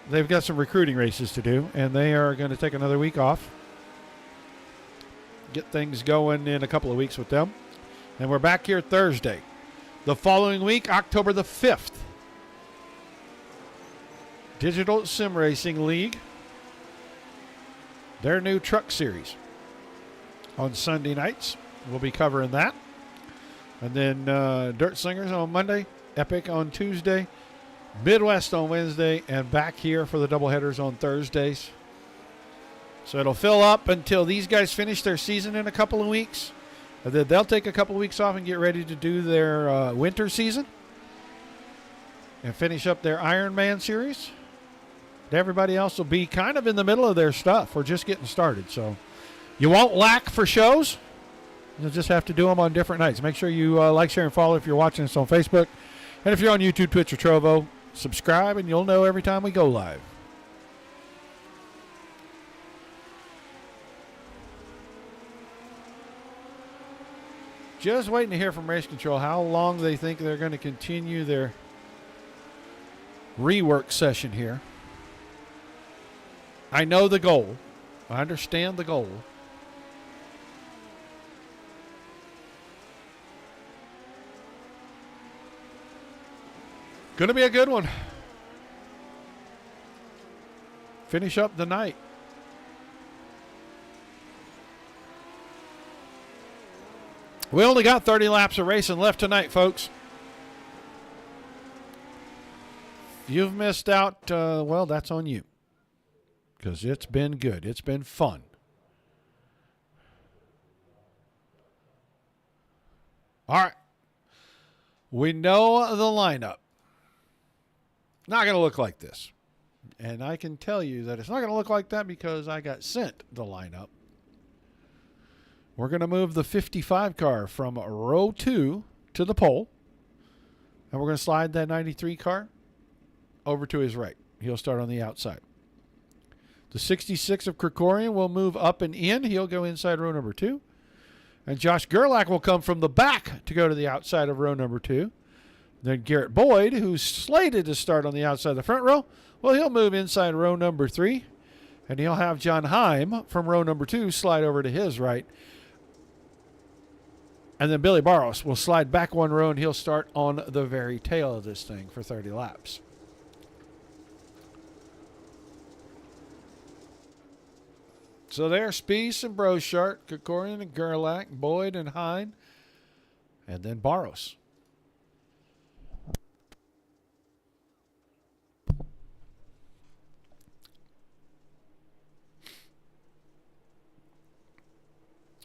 They've got some recruiting races to do, and they are going to take another week off. Get things going in a couple of weeks with them. And we're back here Thursday. The following week, October the 5th, Digital Sim Racing League, their new truck series. On Sunday nights, we'll be covering that. And then Dirt Slingers on Monday, Epic on Tuesday, Midwest on Wednesday, and back here for the doubleheaders on Thursdays. So it'll fill up until these guys finish their season in a couple of weeks. And then they'll take a couple of weeks off and get ready to do their winter season and finish up their Ironman series. And everybody else will be kind of in the middle of their stuff. We're just getting started. So you won't lack for shows. You'll just have to do them on different nights. Make sure you like, share, and follow if you're watching us on Facebook. And if you're on YouTube, Twitch, or Trovo, subscribe, and you'll know every time we go live. Just waiting to hear from Race Control how long they think they're going to continue their rework session here. I know the goal. I understand the goal. Going to be a good one. Finish up the night. We only got 30 laps of racing left tonight, folks. If you've missed out, well, that's on you. Because it's been good. It's been fun. All right. We know the lineup. Not going to look like this. And I can tell you that it's not going to look like that because I got sent the lineup. We're going to move the 55 car from row 2 to the pole. And we're going to slide that 93 car over to his right. He'll start on the outside. The 66 of Krikorian will move up and in. He'll go inside row number 2. And Josh Gerlach will come from the back to go to the outside of row number 2. Then Garrett Boyd, who's slated to start on the outside of the front row, well, he'll move inside row number 3. And he'll have John Heim from row number 2 slide over to his right. And then Billy Barros will slide back one row, and he'll start on the very tail of this thing for 30 laps. So there's Spieth and Brochart, Krikorian and Gerlach, Boyd and Hine, and then Barros.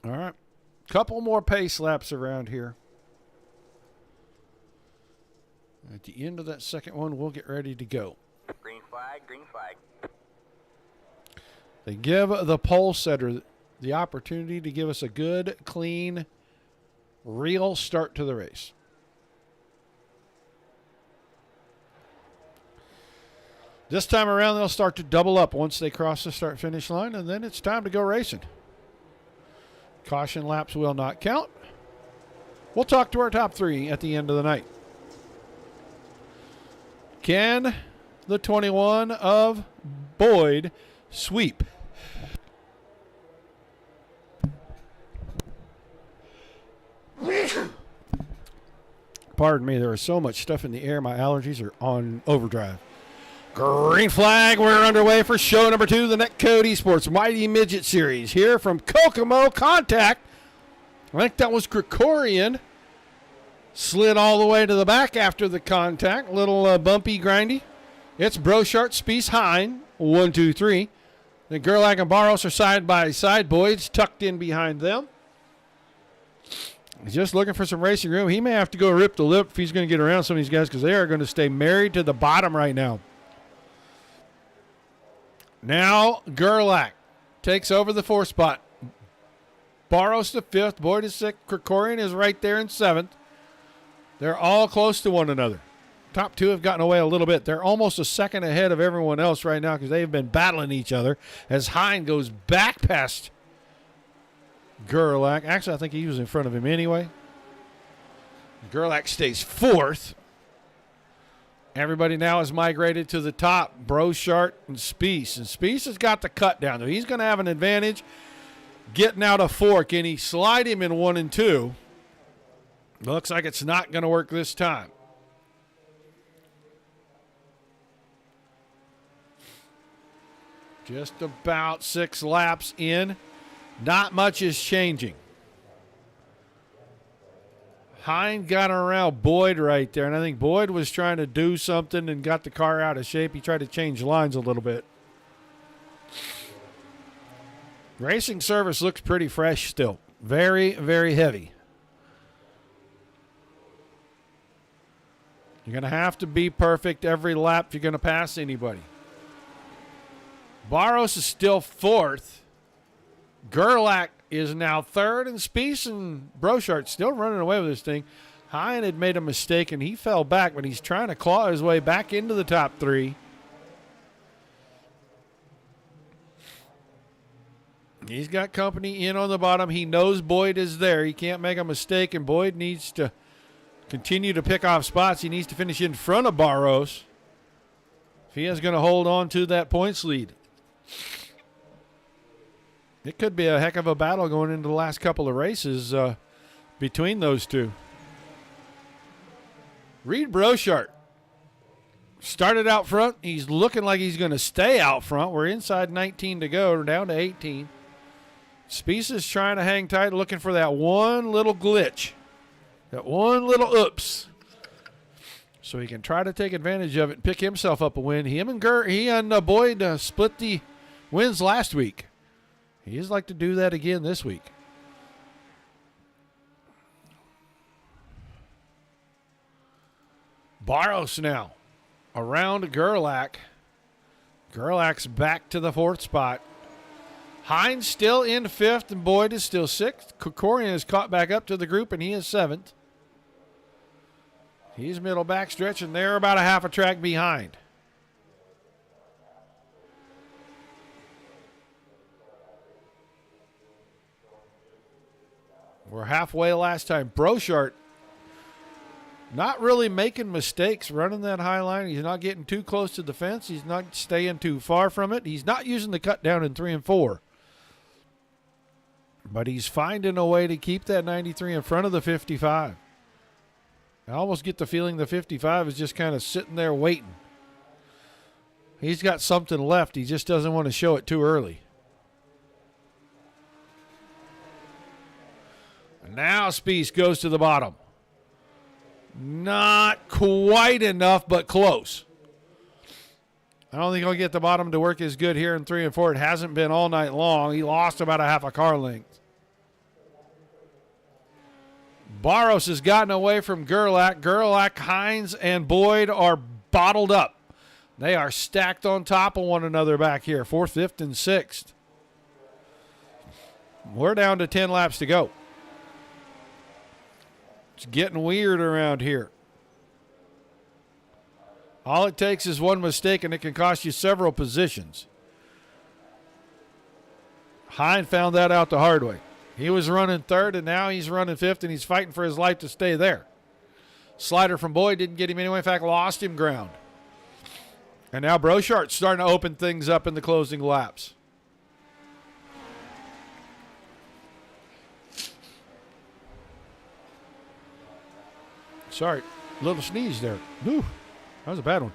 All right. Couple more pace laps around here. At the end of that second one, we'll get ready to go. Green flag, green flag. They give the pole setter the opportunity to give us a good, clean, real start to the race. This time around, they'll start to double up once they cross the start-finish line, and then it's time to go racing. Caution laps will not count. We'll talk to our top 3 at the end of the night. Can the 21 of Boyd sweep? Pardon me, there is so much stuff in the air. My allergies are on overdrive. Green flag, we're underway for show number 2, the NetCode ESports Mighty Midget Series. Here from Kokomo, contact. I think that was Krikorian. Slid all the way to the back after the contact. Little bumpy, grindy. It's Brochart, Spieth, Hine. 1, 2, 3. Then Gerlach and Barros are side by side. Boyd's tucked in behind them. He's just looking for some racing room. He may have to go rip the lip if he's going to get around some of these guys because they are going to stay married to the bottom right now. Now Gerlach takes over the 4th spot. Barros to 5th. Boyd is 6th. Krikorian is right there in 7th. They're all close to one another. Top two have gotten away a little bit. They're almost a second ahead of everyone else right now because they've been battling each other as Hine goes back past Gerlach. Actually, I think he was in front of him anyway. Gerlach stays fourth. Everybody now has migrated to the top. Brochart and Spiess. And Spiess has got the cut down there. He's going to have an advantage getting out of four. Can he slide him in 1 and 2? Looks like it's not going to work this time. Just about 6 laps in. Not much is changing. Hine got around Boyd right there, and I think Boyd was trying to do something and got the car out of shape. He tried to change lines a little bit. Racing service looks pretty fresh still. Very, very heavy. You're going to have to be perfect every lap if you're going to pass anybody. Barros is still fourth. Gerlach is now third, and Spiess and Brochart still running away with this thing. Hine had made a mistake, and he fell back, but he's trying to claw his way back into the top 3. He's got company in on the bottom. He knows Boyd is there. He can't make a mistake, and Boyd needs to continue to pick off spots. He needs to finish in front of Barros if he is going to hold on to that points lead. It could be a heck of a battle going into the last couple of races between those two. Reed Brochart started out front. He's looking like he's going to stay out front. We're inside 19 to go. We're down to 18. Spiess is trying to hang tight, looking for that one little glitch, that one little oops, so he can try to take advantage of it and pick himself up a win. He and Boyd split the wins last week. He'd like to do that again this week. Barros now around Gerlach. Gerlach's back to the 4th spot. Hines still in 5th, and Boyd is still 6th. Kokorian is caught back up to the group, and he is 7th. He's middle backstretch, and they're about a half a track behind. We're halfway last time. Brochart not really making mistakes running that high line. He's not getting too close to the fence. He's not staying too far from it. He's not using the cut down in 3 and 4. But he's finding a way to keep that 93 in front of the 55. I almost get the feeling the 55 is just kind of sitting there waiting. He's got something left. He just doesn't want to show it too early. Now Spiess goes to the bottom. Not quite enough, but close. I don't think he'll get the bottom to work as good here in 3 and 4. It hasn't been all night long. He lost about a half a car length. Barros has gotten away from Gerlach. Gerlach, Hines, and Boyd are bottled up. They are stacked on top of one another back here, 4th, 5th, and 6th. We're down to 10 laps to go. It's getting weird around here. All it takes is one mistake, and it can cost you several positions. Hine found that out the hard way. He was running 3rd, and now he's running 5th, and he's fighting for his life to stay there. Slider from Boyd didn't get him anyway. In fact, lost him ground. And now Brochart's starting to open things up in the closing laps. Sorry, little sneeze there. Whew, that was a bad one.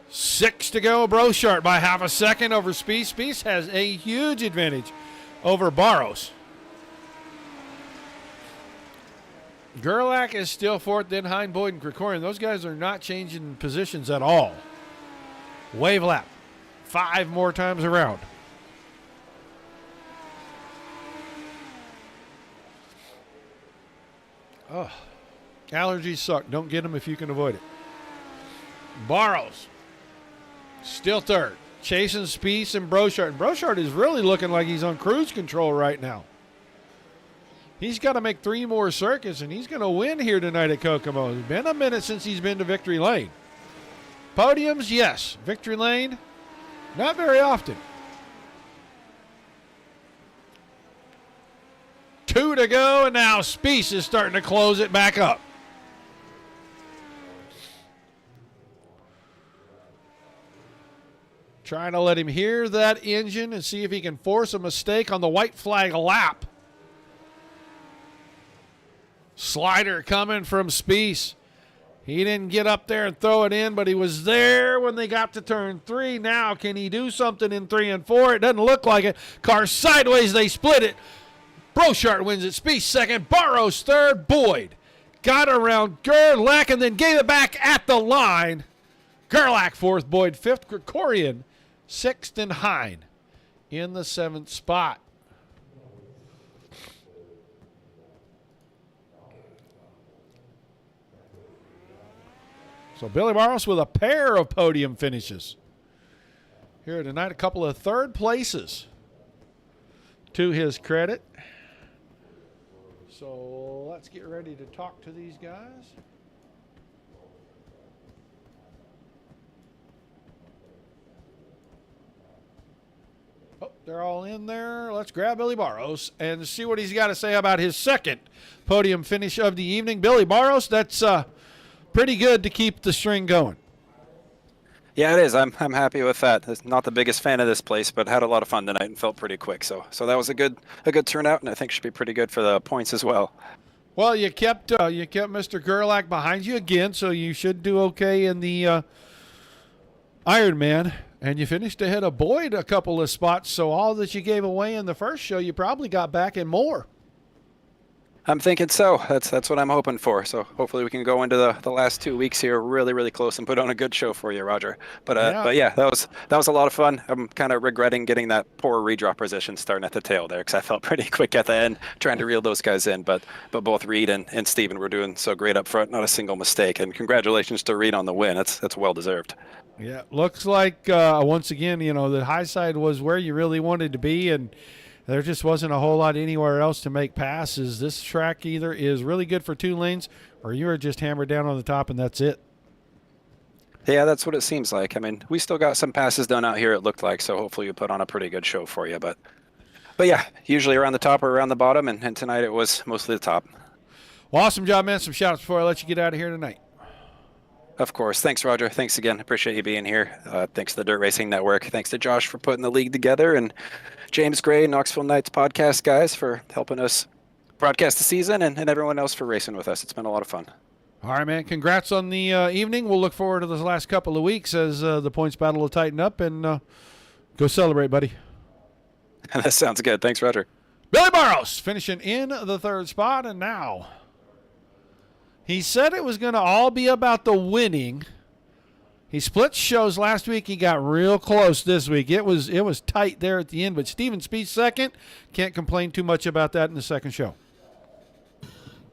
Six to go. Brochart by half a second over Spiess. Spiess has a huge advantage over Barros. Gerlach is still 4th, then Hine, Boyd, and Krikorian. Those guys are not changing positions at all. Wave lap. 5 more times around. Oh, allergies suck. Don't get them if you can avoid it. Barros, still 3rd. chasing Spieth and Brochard. And Brochard is really looking like he's on cruise control right now. He's got to make 3 more circuits, and he's going to win here tonight at Kokomo. It's been a minute since he's been to Victory Lane. Podiums, yes. Victory Lane, not very often. 2 to go, and now Spieth is starting to close it back up. Trying to let him hear that engine and see if he can force a mistake on the white flag lap. Slider coming from Spieth. He didn't get up there and throw it in, but he was there when they got to turn 3. Now, can he do something in 3 and 4? It doesn't look like it. Car sideways, they split it. Brochard wins it. Spieth second. Barros third. Boyd got around Gerlach and then gave it back at the line. Gerlach fourth. Boyd fifth. Krikorian sixth. And Hine in the 7th spot. So Billy Barros with a pair of podium finishes here tonight. A couple of 3rd places to his credit. So let's get ready to talk to these guys. Oh, they're all in there. Let's grab Billy Barros and see what he's got to say about his 2nd podium finish of the evening. Billy Barros, that's pretty good to keep the string going. Yeah, it is. I'm happy with that. Not the biggest fan of this place, but had a lot of fun tonight and felt pretty quick. So that was a good turnout, and I think should be pretty good for the points as well. Well, you kept Mr. Gerlach behind you again, so you should do okay in the Ironman. And you finished ahead of Boyd a couple of spots, so all that you gave away in the first show, you probably got back and more. I'm thinking so. That's what I'm hoping for. So hopefully we can go into the last 2 weeks here really, really close and put on a good show for you, Roger. But yeah, that was a lot of fun. I'm kind of regretting getting that poor redraw position starting at the tail there because I felt pretty quick at the end trying to reel those guys in. But both Reed and Steven were doing so great up front, not a single mistake. And congratulations to Reed on the win. That's well deserved. Yeah, looks like once again, the high side was where you really wanted to be, and there just wasn't a whole lot anywhere else to make passes. This track either is really good for 2 lanes or you are just hammered down on the top and that's it. Yeah, that's what it seems like. I mean, we still got some passes done out here, it looked like, so hopefully we put on a pretty good show for you. But yeah, usually around the top or around the bottom, and tonight it was mostly the top. Well, awesome job, man. Some shout-outs before I let you get out of here tonight. Of course. Thanks, Roger. Thanks again. Appreciate you being here. Thanks to the Dirt Racing Network. Thanks to Josh for putting the league together, and James Gray, Knoxville Knights podcast guys, for helping us broadcast the season, and everyone else for racing with us. It's been a lot of fun. All right, man. Congrats on the evening. We'll look forward to those last couple of weeks as the points battle will tighten up, and go celebrate, buddy. That sounds good. Thanks, Roger. Billy Barros finishing in the 3rd spot, and now he said it was going to all be about the winning. He split shows last week. He got real close this week. It was tight there at the end, but Steven Spieth second. Can't complain too much about that in the 2nd show.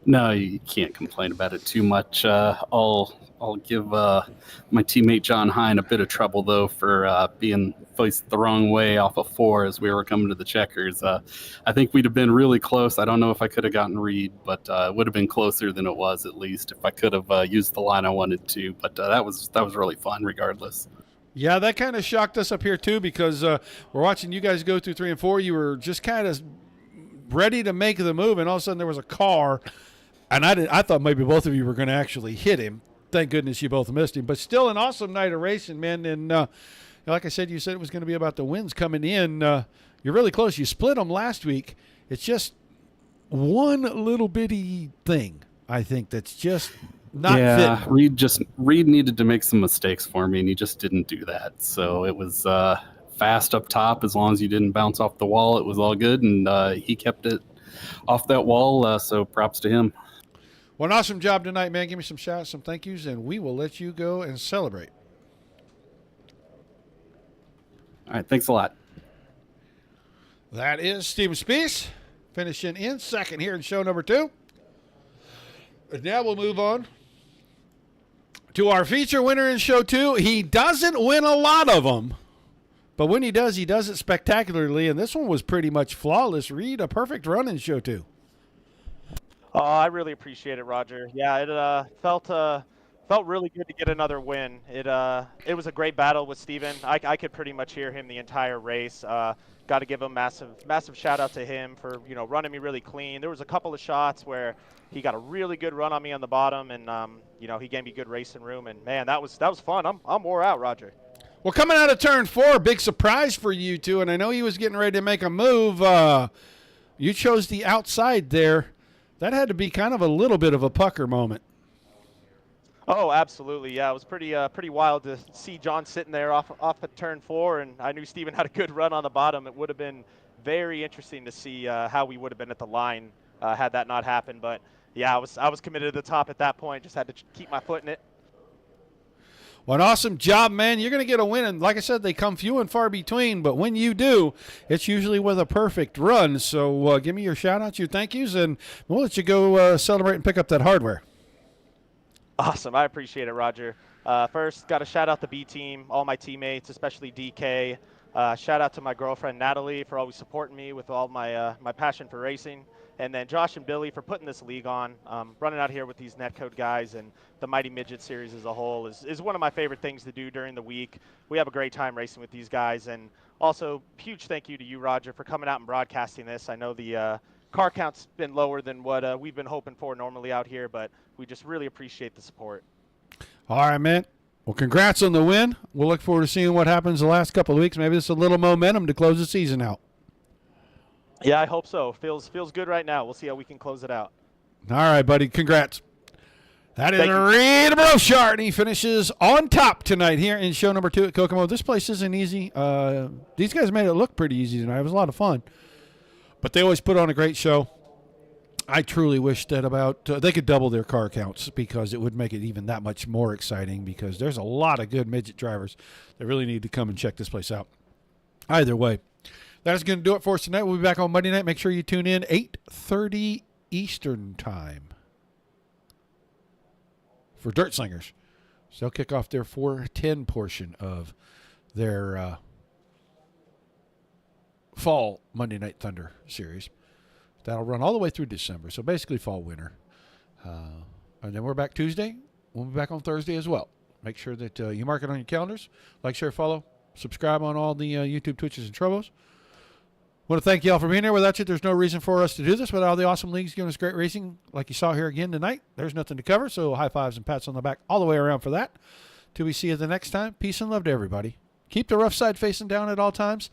No, you can't complain about it too much. I'll give my teammate John Hine a bit of trouble, though, for being faced the wrong way off of 4 as we were coming to the checkers. I think we'd have been really close. I don't know if I could have gotten Reed, but it would have been closer than it was, at least, if I could have used the line I wanted to. But that was really fun regardless. Yeah, that kind of shocked us up here, too, because we're watching you guys go through 3 and 4. You were just kind of ready to make the move, and all of a sudden there was a car, and I thought maybe both of you were going to actually hit him. Thank goodness you both missed him. But still an awesome night of racing, man. And like I said, you said it was going to be about the wins coming in. You're really close. You split them last week. It's just one little bitty thing, I think, that's just not fit. Reed needed to make some mistakes for me, and he just didn't do that. So it was fast up top. As long as you didn't bounce off the wall, it was all good. And he kept it off that wall, so props to him. Well, an awesome job tonight, man. Give me some shout-outs, some thank yous, and we will let you go and celebrate. All right, thanks a lot. That is Steven Spieth finishing in 2nd here in show number 2. And now we'll move on to our feature winner in show 2. He doesn't win a lot of them, But when he does it spectacularly, and this one was pretty much flawless. Reed, a perfect run in show 2. Oh, I really appreciate it, Roger. Yeah, it felt really good to get another win. It was a great battle with Steven. I could pretty much hear him the entire race. Got to give a massive shout out to him for running me really clean. There was a couple of shots where he got a really good run on me on the bottom, and he gave me good racing room. And man, that was fun. I'm wore out, Roger. Well, coming out of turn 4, big surprise for you two, and I know he was getting ready to make a move. You chose the outside there. That had to be kind of a little bit of a pucker moment. Oh, absolutely. Yeah, it was pretty wild to see John sitting there off at turn 4, and I knew Steven had a good run on the bottom. It would have been very interesting to see how we would have been at the line had that not happened. But yeah, I was committed to the top at that point. Just had to keep my foot in it. Well, an awesome job, man. You're going to get a win. And like I said, they come few and far between. But when you do, it's usually with a perfect run. So give me your shout-outs, your thank yous, and we'll let you go celebrate and pick up that hardware. Awesome. I appreciate it, Roger. First, got to shout out the B team, all my teammates, especially DK. Shout out to my girlfriend, Natalie, for always supporting me with all my passion for racing. And then Josh and Billy for putting this league on. Running out here with these NetCode guys and the Mighty Midget series as a whole is one of my favorite things to do during the week. We have a great time racing with these guys. And also, huge thank you to you, Roger, for coming out and broadcasting this. I know the car count's been lower than what we've been hoping for normally out here, but we just really appreciate the support. All right, man. Well, congrats on the win. We'll look forward to seeing what happens the last couple of weeks. Maybe it's a little momentum to close the season out. Yeah, I hope so. Feels good right now. We'll see how we can close it out. All right, buddy. Congrats. That is Reed Brochard, and he finishes on top tonight here in show number 2 at Kokomo. This place isn't easy. These guys made it look pretty easy tonight. It was a lot of fun. But they always put on a great show. I truly wish that they could double their car counts because it would make it even that much more exciting because there's a lot of good midget drivers that really need to come and check this place out. Either way, that is going to do it for us tonight. We'll be back on Monday night. Make sure you tune in 8:30 Eastern time for Dirt Slingers. So they'll kick off their 4:10 portion of their fall Monday Night Thunder series. That'll run all the way through December. So basically fall, winter. And then we're back Tuesday. We'll be back on Thursday as well. Make sure that you mark it on your calendars. Like, share, follow, subscribe on all the YouTube, Twitches, and Trovos. Want to thank you all for being here. Without you, there's no reason for us to do this. Without all the awesome leagues giving us great racing, like you saw here again tonight, there's nothing to cover. So high fives and pats on the back all the way around for that. Till we see you the next time, peace and love to everybody. Keep the rough side facing down at all times.